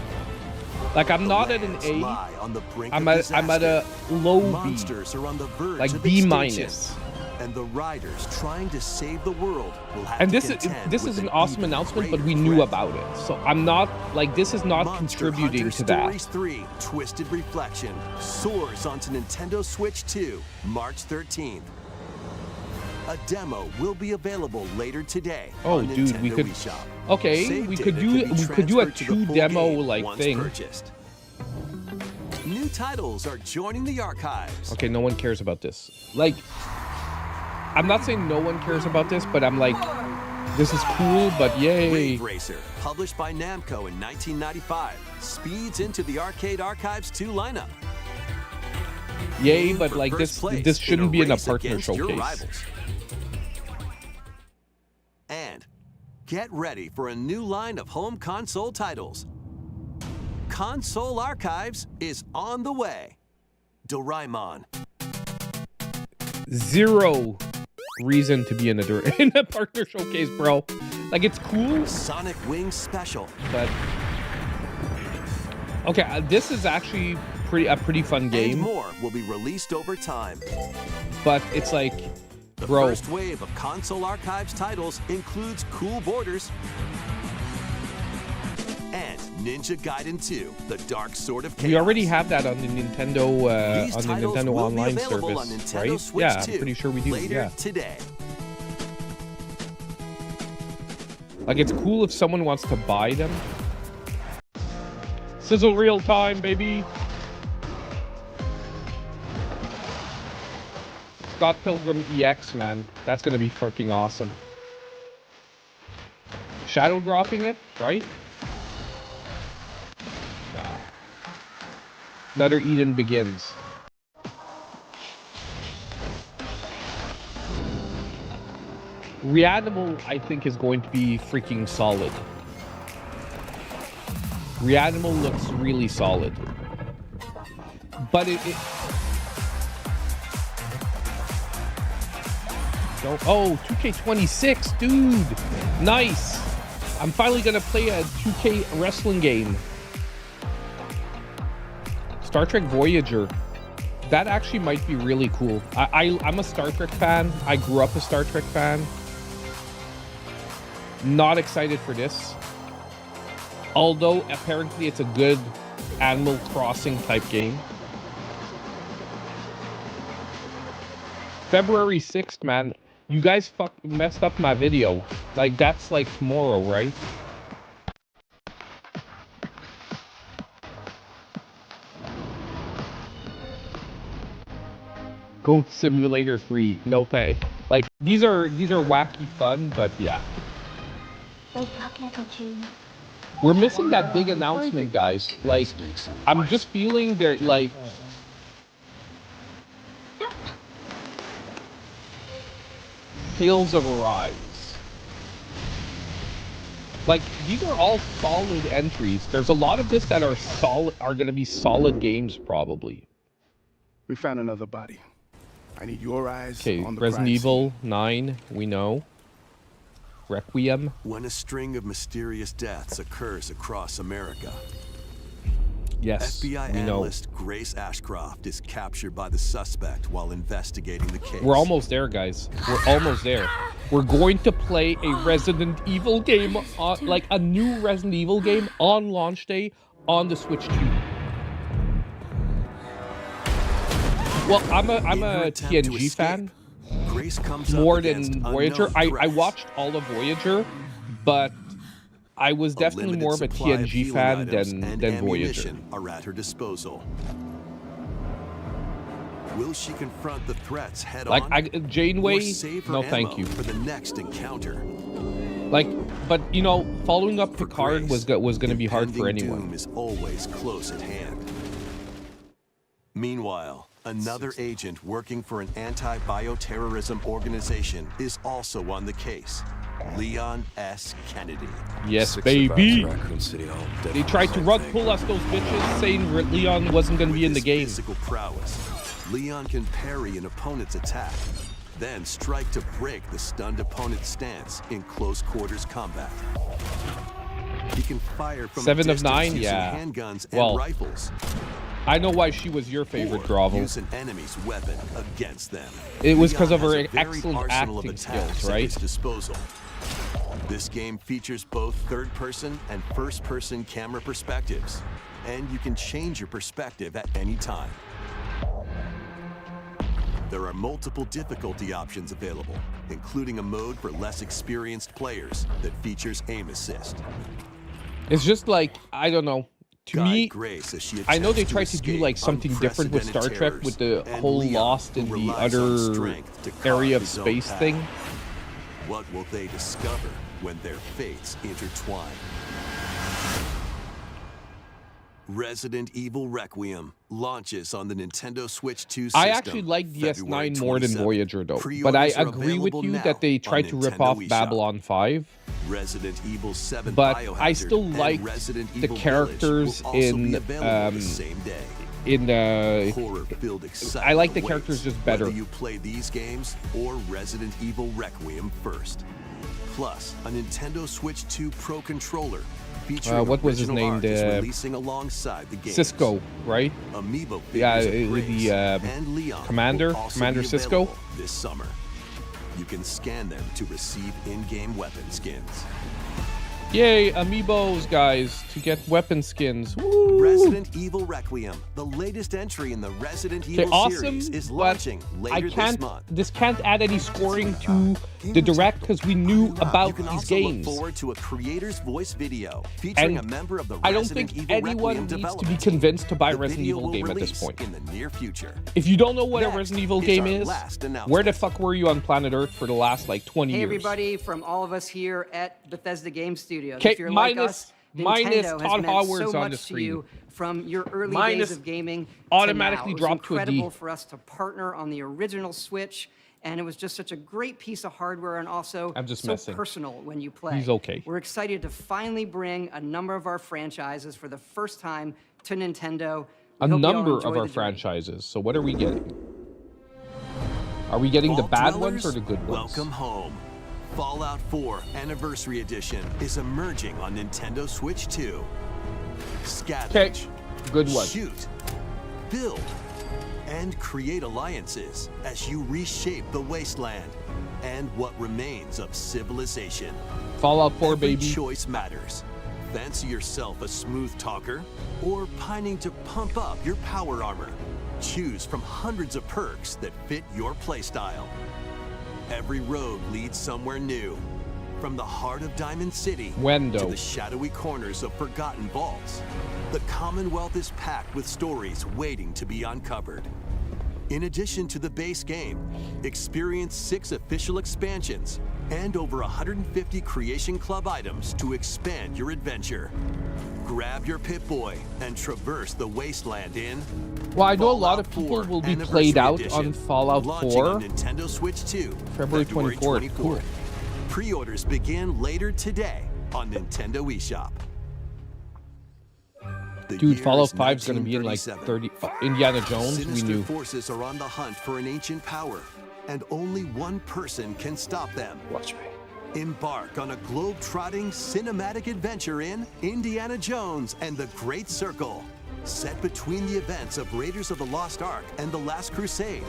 Like, I'm The not at an lands A. lie on the brink I'm of at a disaster. low B. Monsters are on the verge Like of B extinction, minus. and the riders trying to save the world will have And to this is contend this with is an an awesome even announcement, but greater we knew threat. about it. So I'm not like this is not Monster contributing Hunter to that. Stories 3 Twisted Reflection soars onto Nintendo Switch 2, March 13th. A demo will be available later today. Oh, on dude, Nintendo we could- eShop. Okay, Save we data could do be a transferred to the 2 full demo game like once thing. purchased. New titles are joining the archives. Okay, no one cares about this. Like, I'm not saying no one cares about this, but I'm like, this is cool, but yay. Wave Racer, published by Namco in 1995, speeds into the Arcade Archives 2 lineup. Yay, Aim but for like first place this shouldn't be in a race partner against your showcase. rivals. And get ready for a new line of home console titles. Console Archives is on the way. Doraemon, Zero reason to be in in a partner showcase, bro. Like, it's cool, Sonic Wings Special, but okay, this is actually a pretty fun and game, more will be released over time. but it's like, The bro, first wave of Console Archives titles includes Cool Borders and Ninja Gaiden 2, The Dark Sword of Chaos. we already have that on the Nintendo These on the titles Nintendo will be Online available service, on Nintendo right? Switch Yeah, 2 I'm pretty sure we do. later Yeah, today. like, it's cool if someone wants to buy them. Sizzle real time, baby. Scott Pilgrim EX, man. That's gonna be fucking awesome. Shadow dropping it, right? Nah. Another Eden Begins. Reanimal, I think, is going to be freaking solid. Reanimal looks really solid. But Oh, 2K26, dude. Nice. I'm finally gonna play a 2K wrestling game. Star Trek Voyager. That actually might be really cool. I'm a Star Trek fan. I grew up a Star Trek fan. Not excited for this. Although apparently it's a good Animal Crossing type game. February 6th, man. You guys messed up my video. Like, that's like tomorrow, right? Goat Simulator 3, no pay. Like, these are wacky fun, but yeah. We're missing that big announcement, guys. Like, I'm just feeling that, like, Tales of Arise. Like, these are all solid entries. There's a lot of this that are gonna be solid games, probably. We found another body. I need your eyes Okay, on the Resident crime Evil scene. 9, we know. Requiem. When a string of mysterious deaths occurs across America, Yes, FBI we know. analyst Grace Ashcroft is captured by the suspect while investigating the case. We're almost there, guys. We're almost there. We're going to play a Resident Evil game, like a new Resident Evil game on launch day on the Switch 2. Well, I'm a TNG fan Grace comes more up against than Voyager. unknown I threats. watched all of Voyager, but I was definitely limited more of a supply of TNG healing fan items than and Voyager. ammunition are at her disposal. Will she confront the threats head Like on? Or Janeway, save her no ammo thank you. for the next encounter? Like, but you know, following up For Picard Grace, was going to be hard for impending anyone. doom is always close at hand. Meanwhile, another agent working for an anti-bioterrorism organization is also on the case. Leon S. Kennedy. Yes, 6 baby. survivors, Raccoon City Hall. They Definitely tried to same run thing. pull us those bitches, saying Leon wasn't going to be With in the his game. physical prowess, Leon can parry an opponent's attack, then strike to break the stunned opponent's stance in close quarters combat. He can fire from 7 a of distance 9, using yeah. handguns and Well, rifles. I know why she was your favorite, Or Grovel. use an enemy's weapon against them. It was 'cause Leon of her has a varied excellent arsenal of acting attacks skills, at right? his disposal. This game features both third-person and first-person camera perspectives, and you can change your perspective at any time. There are multiple difficulty options available, including a mode for less experienced players that features aim assist. It's just like, I don't know. To Guide me, Grace as she I know they attempts to tried to do escape like something different with Star unprecedented Trek with the terrors, and whole Leon, Lost who in the relies on other strength to carve area of his own space path. thing. What will they discover when their fates intertwine? Resident Evil Requiem launches on the Nintendo Switch 2 system. I actually like February DS9 more than 27th. Voyager though. But I Pre-orders are agree with available you now that they on tried to rip Nintendo off eShop. Babylon 5. Resident Evil 7 But Biohazard I still and liked Resident the Evil characters Village will also in, be available the same day. In Horror-filled excitement I like the awaits, characters just better. Whether you play these games or Resident Evil Requiem first. Plus, a Nintendo Switch 2 Pro controller featuring what was his original name? art is The- releasing alongside the game. Cisco, right? Amiibo Yeah, figures of with Grace the, and Leon Commander- will also Commander be Cisco. available this summer. You can scan them to receive in-game weapon skins. Yay, amiibos, guys, to get weapon skins. Woo! Resident Evil Requiem, the latest entry in the Resident Okay, Evil awesome, series, is but launching I later can't. this month. This can't add any scoring to the direct because we knew You about can these also games. look forward to a creator's voice video featuring And a member of the I don't Resident think Evil anyone Requiem needs to be development convinced to buy team. The Resident video Evil will game at this release point. in the near future. If you don't know what a Next Resident Evil is game our is, last announcement. where the fuck were you on planet Earth for the last like 20 Hey years? everybody, from all of us here at Bethesda Game Studios. Okay, If you're like minus- us, minus Nintendo has Todd meant Howard's so on much the to screen. you from your early Minus days of gaming automatically to now. dropped It to was a D. incredible for us to partner on the original Switch, and it was just such a great piece of hardware and also I'm just so messing. personal when you play. He's okay. We're excited to finally bring a number of our franchises for the first time to Nintendo. A We hope you all number enjoy of the our journey. franchises. So what are we getting? Are we getting the Vault bad Dwellers, ones or the good ones? Welcome home. Fallout 4 Anniversary Edition is emerging on Nintendo Switch 2. Scavenge, Okay, good one. shoot, build, and create alliances as you reshape the wasteland and what remains of civilization. Fallout 4, Every baby. choice matters. Fancy yourself a smooth talker or pining to pump up your power armor? Choose from hundreds of perks that fit your playstyle. Every road leads somewhere new. From the heart of Diamond City When, to though? the shadowy corners of forgotten vaults, the Commonwealth is packed with stories waiting to be uncovered. In addition to the base game, experience 6 official expansions and over 150 Creation Club items to expand your adventure. Grab your Pip-Boy and traverse the wasteland in Well, I know a lot Fallout of people 4 will be Anniversary played out Edition, on Fallout launching 4. on Nintendo Switch 2, February 24th. Cool. Pre-orders begin later today on Nintendo eShop. The Dude, year Fallout is 5 is going to be in like 1937. 30. Indiana Jones, we Sinister knew. forces are on the hunt for an ancient power, and only one person can stop them. Watch me. Embark on a globe-trotting cinematic adventure in Indiana Jones and the Great Circle. Set between the events of Raiders of the Lost Ark and The Last Crusade,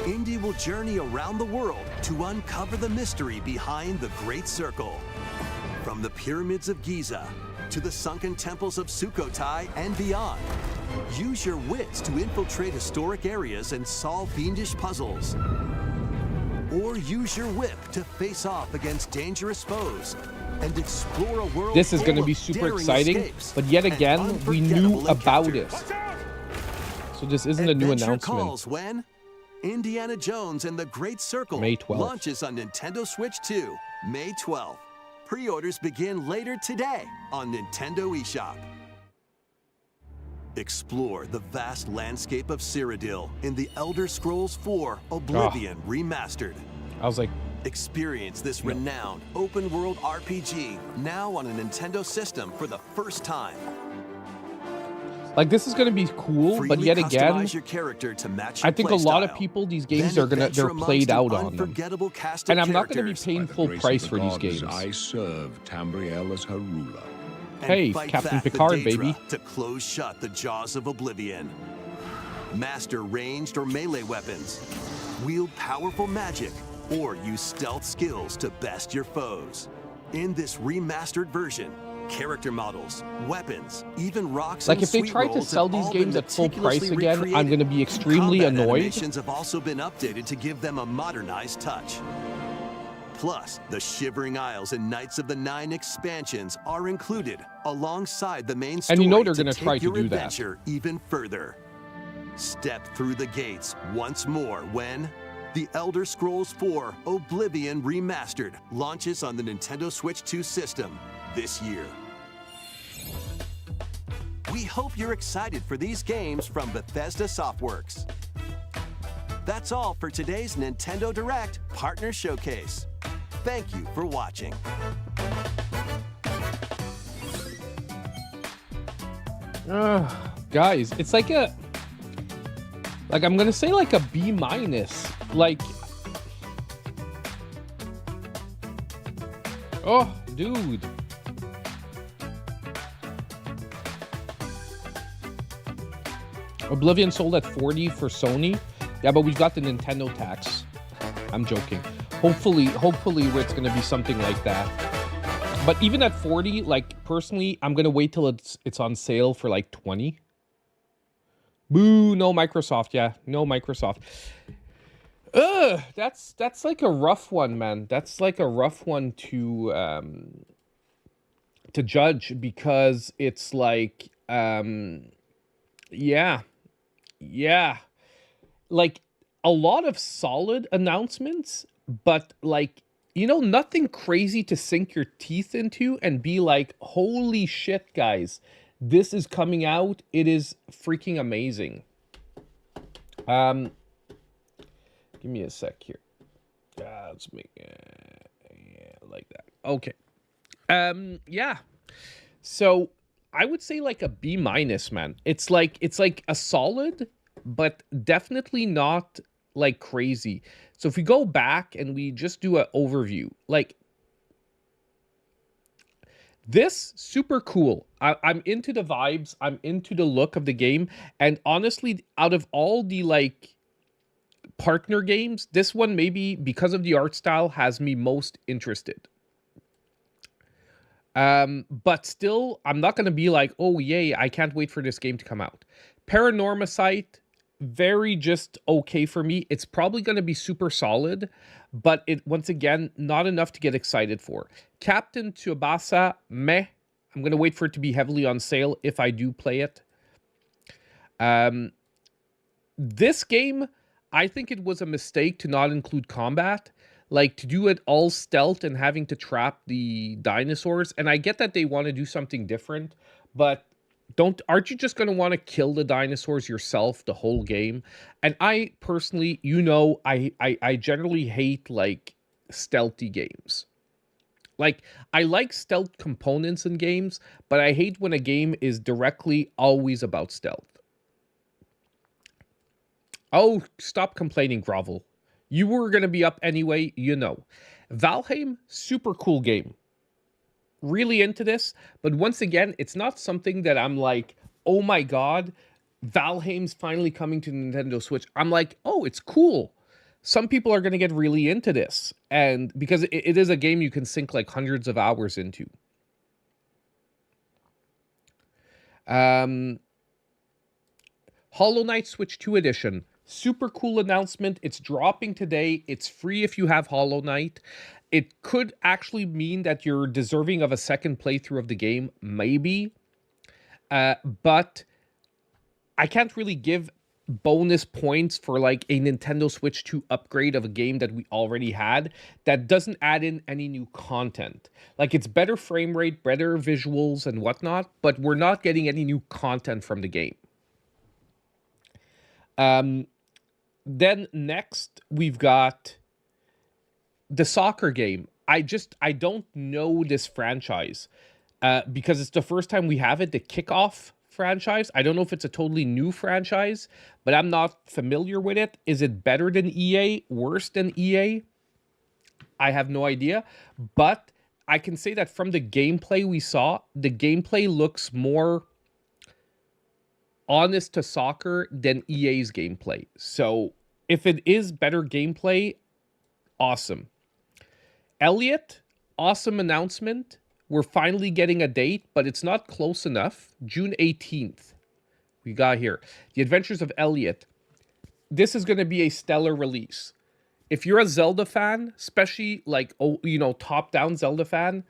Indy will journey around the world to uncover the mystery behind the Great Circle. From the pyramids of Giza to the sunken temples of Sukhothai and beyond, use your wits to infiltrate historic areas and solve fiendish puzzles. Or use your whip to face off against dangerous foes and explore a world. This is going to full be of super daring exciting, escapes but yet and again, we knew unforgettable about it. encounters. So this isn't a new Adventure announcement. calls when Indiana Jones and the Great Circle May 12th. launches on Nintendo Switch 2, May 12th. Pre-orders begin later today on Nintendo eShop. Explore the vast landscape of Cyrodiil in The Elder Scrolls IV Oblivion Remastered. I was like, Experience this renowned open-world RPG now on a Nintendo system for the first time. this is going to be cool, but Freely yet again, customize your character to match I your think a lot of playstyle. people, these games Then are they're adventure played amongst out an on them. unforgettable cast And of I'm not going to be characters. paying By the full grace price of for the these gods, games. I serve Tambriel as her ruler. And Hey, fight Captain back the Picard, Daedra baby. to close shut the jaws of oblivion. Master ranged or melee weapons. Wield powerful magic or use stealth skills to best your foes. In this remastered version, character models, weapons, even rocks Like, and if they sweet tried to rolls sell have these all been games at full price meticulously again, I'm recreated. going to be extremely Combat annoyed. Animations have also been updated to give them a modernized touch. Plus, the Shivering Isles and Knights of the Nine expansions are included alongside the main story And you know they're to gonna take try to your do that. adventure even further. Step through the gates once more when The Elder Scrolls IV Oblivion Remastered launches on the Nintendo Switch 2 system this year. We hope you're excited for these games from Bethesda Softworks. That's all for today's Nintendo Direct Partner Showcase. Thank you for watching. Guys, it's like I'm going to say like a B minus. Oh, dude. Oblivion sold at 40 for Sony. Yeah, but we've got the Nintendo tax. I'm joking. Hopefully it's going to be something like that. But even at 40, personally, I'm going to wait till it's on sale for 20. Boo, no Microsoft. Yeah, no Microsoft. Ugh, that's like a rough one, man. That's like a rough one to judge because it's yeah. A lot of solid announcements, but nothing crazy to sink your teeth into and be like, holy shit, guys, this is coming out. It is freaking amazing. Give me a sec here. Let's make it like that. Okay. Yeah. So I would say a B minus, man. It's like a solid, but definitely not crazy. So if we go back and we just do an overview, this super cool. I'm into the vibes. I'm into the look of the game. And honestly, out of all the partner games, this one maybe because of the art style has me most interested. But still, I'm not going to be like, oh, yay, I can't wait for this game to come out. Paranormasight, very just okay for me. It's probably going to be super solid, but once again, not enough to get excited for. Captain Tsubasa, meh. I'm going to wait for it to be heavily on sale if I do play it. This game, I think it was a mistake to not include combat. To do it all stealth and having to trap the dinosaurs. And I get that they want to do something different, but aren't you just going to want to kill the dinosaurs yourself the whole game? And I personally, I generally hate stealthy games. I like stealth components in games, but I hate when a game is directly always about stealth. Oh, stop complaining, Grovel. You were going to be up anyway, Valheim, super cool game. Really into this, but once again, it's not something that I'm oh my God, Valheim's finally coming to Nintendo Switch. I'm like, oh, it's cool. Some people are going to get really into this. And because it is a game you can sink like hundreds of hours into. Hollow Knight Switch 2 Edition. Super cool announcement. It's dropping today. It's free if you have Hollow Knight. It could actually mean that you're deserving of a second playthrough of the game, maybe. But I can't really give bonus points for like a Nintendo Switch 2 upgrade of a game that we already had that doesn't add in any new content. Like, it's better frame rate, better visuals and whatnot, but we're not getting any new content from the game. Then next we've got the soccer game. I don't know this franchise because it's the first time we have it, the Kickoff franchise. I don't know if it's a totally new franchise, but I'm not familiar with it. Is it better than EA? Worse than EA? I have no idea. But I can say that from the gameplay we saw, the gameplay looks more honest to soccer than EA's gameplay. So if it is better gameplay, awesome. Elliot, awesome announcement. We're finally getting a date, but it's not close enough. June 18th. We got here. The Adventures of Elliot. This is going to be a stellar release. If you're a Zelda fan, especially like, oh, you know, top-down Zelda fan,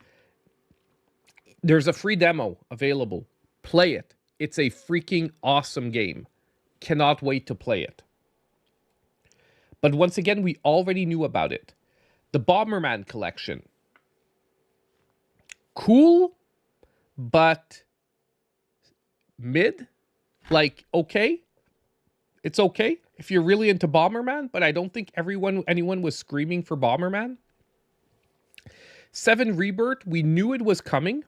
there's a free demo available. Play it. It's a freaking awesome game. Cannot wait to play it. But once again, we already knew about it. The Bomberman collection. Cool, but mid? Like, okay. It's okay if you're really into Bomberman, but I don't think anyone was screaming for Bomberman. 7 Rebirth, we knew it was coming.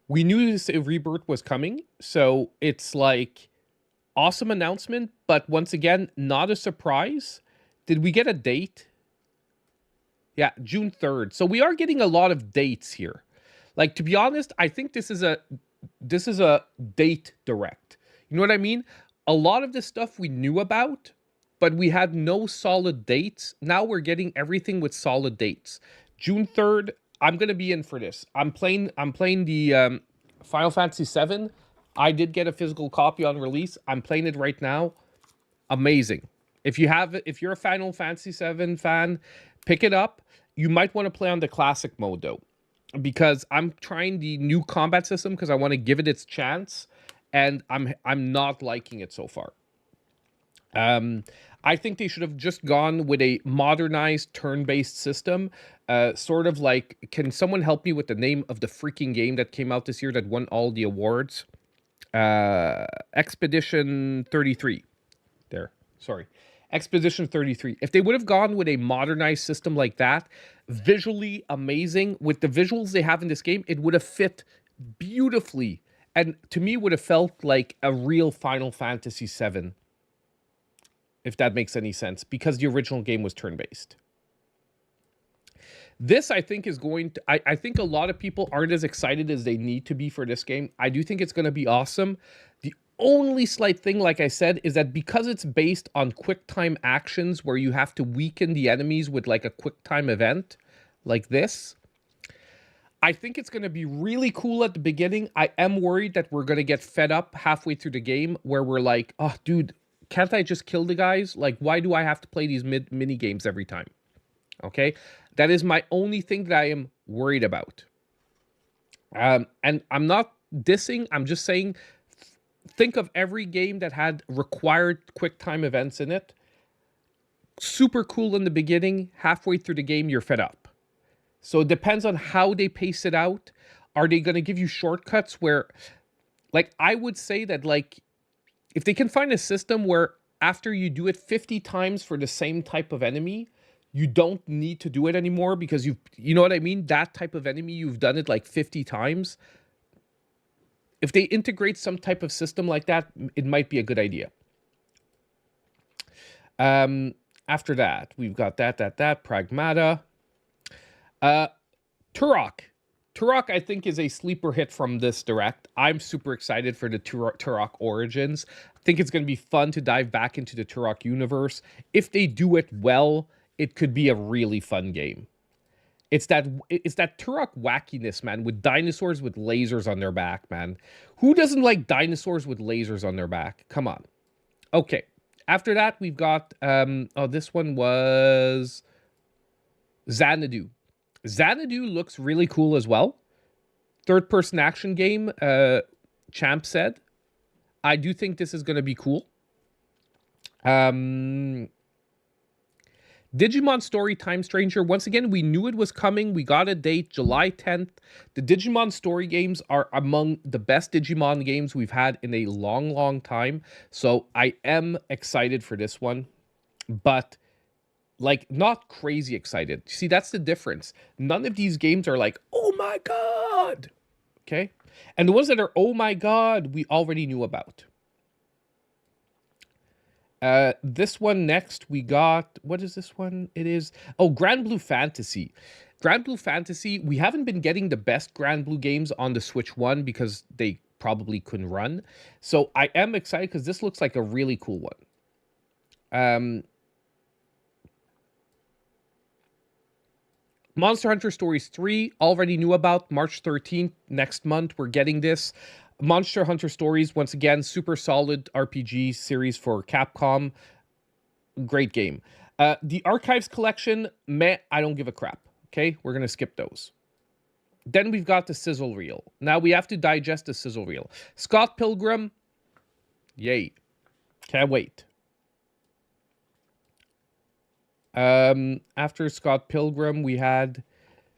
We knew this Rebirth was coming, so it's like awesome announcement, but once again, not a surprise. Did we get a date? Yeah, June 3rd. So we are getting a lot of dates here. Like, to be honest, I think this is a date direct. You know what I mean? A lot of this stuff we knew about, but we had no solid dates. Now we're getting everything with solid dates. June 3rd, I'm going to be in for this. I'm playing the Final Fantasy VII. I did get a physical copy on release. I'm playing it right now. Amazing. If you're a Final Fantasy VII fan, pick it up. You might want to play on the classic mode though, because I'm trying the new combat system because I want to give it its chance, and I'm not liking it so far. I think they should have just gone with a modernized turn-based system. Sort of like, can someone help me with the name of the freaking game that came out this year that won all the awards? Expedition 33. There, sorry. Expedition 33. If they would have gone with a modernized system like that, visually amazing, with the visuals they have in this game, it would have fit beautifully. And to me, would have felt like a real Final Fantasy VII. If that makes any sense, because the original game was turn-based. This, I think, is going to... I think a lot of people aren't as excited as they need to be for this game. I do think it's going to be awesome. The only slight thing, like I said, is that because it's based on quick-time actions where you have to weaken the enemies with, like, a quick-time event like this, I think it's going to be really cool at the beginning. I am worried that we're going to get fed up halfway through the game where we're like, oh, dude, can't I just kill the guys? Like, why do I have to play these mini games every time? Okay, that is my only thing that I am worried about. And I'm not dissing. I'm just saying, think of every game that had required quick time events in it. Super cool in the beginning. Halfway through the game, you're fed up. So it depends on how they pace it out. Are they going to give you shortcuts where, like, I would say that, like, if they can find a system where after you do it 50 times for the same type of enemy, you don't need to do it anymore because you know what I mean? That type of enemy, you've done it like 50 times. If they integrate some type of system like that, it might be a good idea. After that, we've got that, Pragmata. Turok. Turok, I think, is a sleeper hit from this direct. I'm super excited for the Turok Origins. I think it's going to be fun to dive back into the Turok universe. If they do it well, it could be a really fun game. It's that Turok wackiness, man, with dinosaurs with lasers on their back, man. Who doesn't like dinosaurs with lasers on their back? Come on. Okay. After that, we've got, this one was Xanadu. Xanadu looks really cool as well. Third-person action game, Champ said. I do think this is going to be cool. Digimon Story Time Stranger. Once again, we knew it was coming. We got a date, July 10th. The Digimon Story games are among the best Digimon games we've had in a long, long time. So I am excited for this one. But, like, not crazy excited. See, that's the difference. None of these games are like, oh my god! Okay? And the ones that are, oh my god, we already knew about. This one next, we got, what is this one? It is, Grand Blue Fantasy. Grand Blue Fantasy, we haven't been getting the best Grand Blue games on the Switch 1 because they probably couldn't run. So I am excited because this looks like a really cool one. Monster Hunter Stories 3, already knew about, March 13th, next month, we're getting this. Monster Hunter Stories, once again, super solid RPG series for Capcom. Great game. The Archives Collection, meh, I don't give a crap. Okay, we're going to skip those. Then we've got the Sizzle Reel. Now we have to digest the Sizzle Reel. Scott Pilgrim, yay. Can't wait. After Scott Pilgrim, we had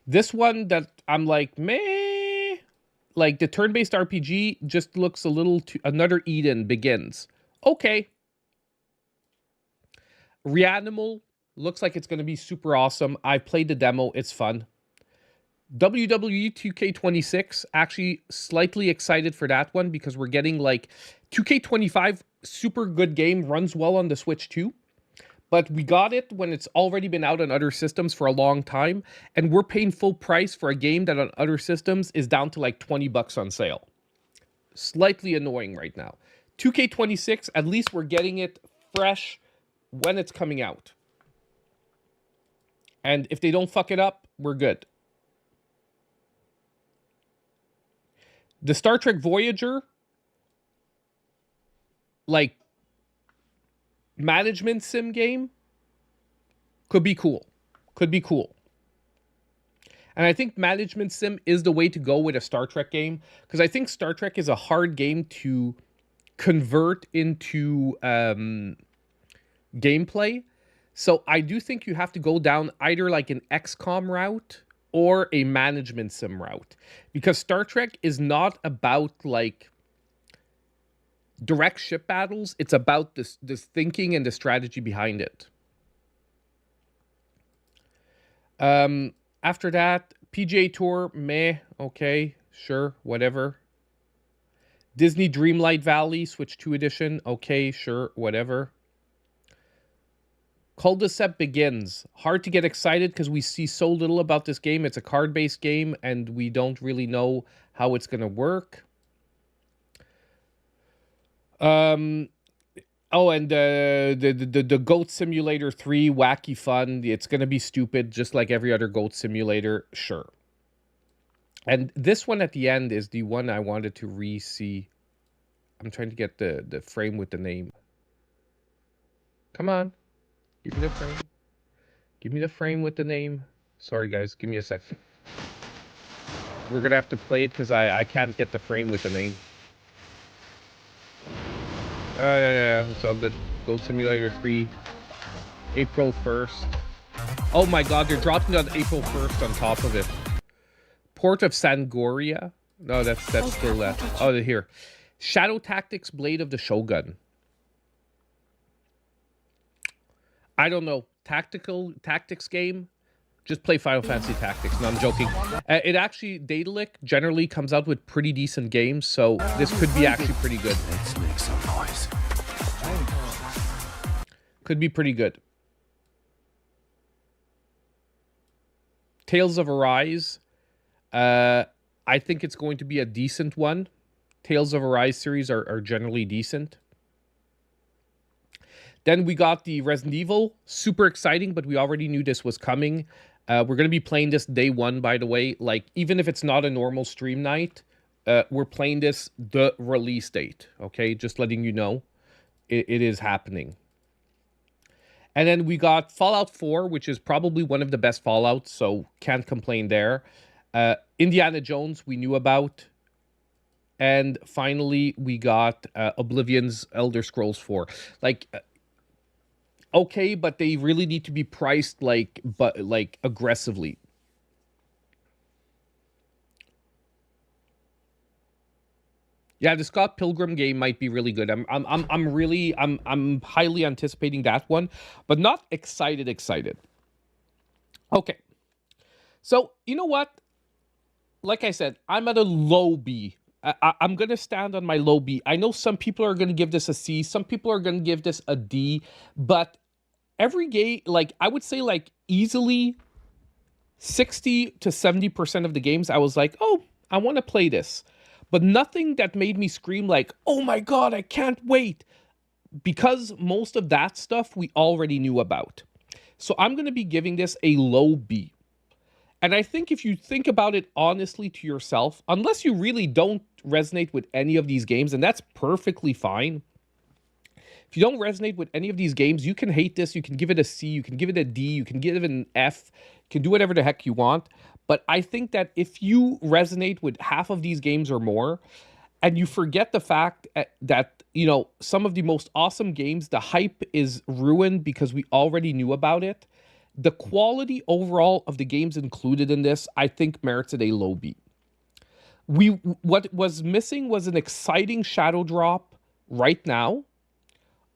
this one that I'm like, meh. Like, the turn-based RPG just looks a little too... Another Eden Begins. Okay. Reanimal looks like it's going to be super awesome. I've played the demo. It's fun. WWE 2K26. Actually, slightly excited for that one because we're getting, like... 2K25, super good game. Runs well on the Switch too. But we got it when it's already been out on other systems for a long time, and we're paying full price for a game that on other systems is down to like 20 bucks on sale. Slightly annoying right now. 2K26, at least we're getting it fresh when it's coming out. And if they don't fuck it up, we're good. The Star Trek Voyager, like, management sim game could be cool. Could be cool. And I think management sim is the way to go with a Star Trek game, because I think Star Trek is a hard game to convert into gameplay. So I do think you have to go down either like an XCOM route or a management sim route, because Star Trek is not about like direct ship battles. It's about this thinking and the strategy behind it. After that, PGA Tour, meh, okay, sure, whatever. Disney Dreamlight Valley, Switch 2 edition, okay, sure, whatever. Cul-de-sac Begins. Hard to get excited because we see so little about this game. It's a card-based game, and we don't really know how it's going to work. And the Goat Simulator 3, wacky fun. It's going to be stupid, just like every other Goat Simulator. Sure. And this one at the end is the one I wanted to re-see. I'm trying to get the frame with the name. Come on. Give me the frame. Give me the frame with the name. Sorry, guys. Give me a sec. We're going to have to play it because I can't get the frame with the name. Yeah. So the Goat Simulator 3, April 1st. Oh my god, they're dropping on April 1st on top of it. Port of Sangoria. No, that's still that. Oh, here. Shadow Tactics Blade of the Shogun. I don't know. Tactics game. Just play Final Fantasy Tactics. No, I'm joking. It actually, Daedalic generally comes out with pretty decent games, so this could be actually pretty good. Let's make some noise. Could be pretty good. Tales of Arise. I think it's going to be a decent one. Tales of Arise series are generally decent. Then we got the Resident Evil. Super exciting, but we already knew this was coming. We're going to be playing this day one, by the way. Like, even if it's not a normal stream night, we're playing this the release date, okay? Just letting you know it is happening. And then we got Fallout 4, which is probably one of the best Fallouts, so can't complain there. Indiana Jones, we knew about. And finally, we got Oblivion's Elder Scrolls 4. Like, okay, but they really need to be priced like aggressively. Yeah, the Scott Pilgrim game might be really good. I'm highly anticipating that one, but not excited. Okay. So, you know what? Like I said, I'm at a low B. I'm going to stand on my low B. I know some people are going to give this a C. Some people are going to give this a D. But every game, like, I would say, like, easily 60 to 70% of the games, I was like, oh, I want to play this. But nothing that made me scream like, oh my God, I can't wait. Because most of that stuff we already knew about. So I'm going to be giving this a low B. And I think if you think about it honestly to yourself, unless you really don't resonate with any of these games, and that's perfectly fine. If you don't resonate with any of these games, you can hate this, you can give it a C, you can give it a D, you can give it an F, you can do whatever the heck you want. But I think that if you resonate with half of these games or more, and you forget the fact that, you know, some of the most awesome games, the hype is ruined because we already knew about it. The quality overall of the games included in this, I think, merits it a low B. What was missing was an exciting shadow drop right now,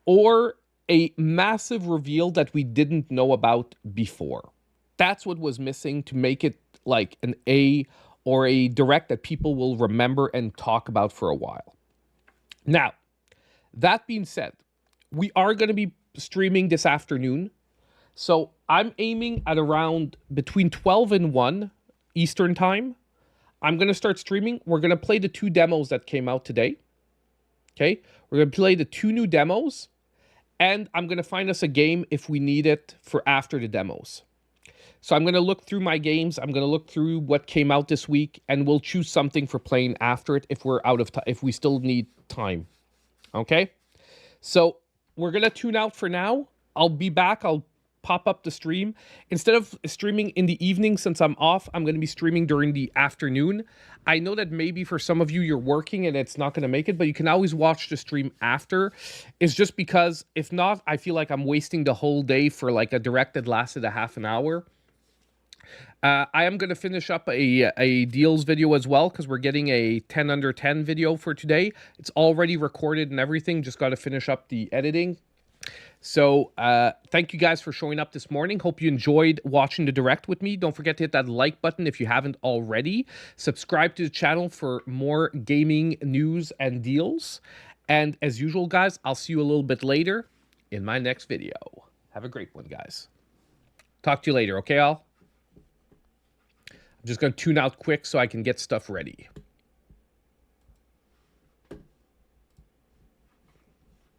or a massive reveal that we didn't know about before. That's what was missing to make it like an A or a direct that people will remember and talk about for a while. Now, that being said, we are going to be streaming this afternoon. So I'm aiming at around between 12 and 1 Eastern time. I'm going to start streaming. We're going to play the 2 demos that came out today. Okay? We're going to play the 2 new demos. And I'm going to find us a game if we need it for after the demos. So I'm going to look through my games. I'm going to look through what came out this week. And we'll choose something for playing after it if we're out of time, if we still need time. Okay? So we're going to tune out for now. I'll be back. I'll pop up the stream. Instead of streaming in the evening, since I'm off, I'm going to be streaming during the afternoon. I know that maybe for some of you, you're working and it's not going to make it, but you can always watch the stream after. It's just because if not, I feel like I'm wasting the whole day for like a direct that lasted a half an hour. I am going to finish up a deals video as well, because we're getting a 10 under 10 video for today. It's already recorded and everything. Just got to finish up the editing. So thank you guys for showing up this morning. Hope you enjoyed watching the direct with me. Don't forget to hit that like button if you haven't already. Subscribe to the channel for more gaming news and deals. And as usual, guys, I'll see you a little bit later in my next video. Have a great one, guys. Talk to you later, okay, all? I'm just going to tune out quick so I can get stuff ready.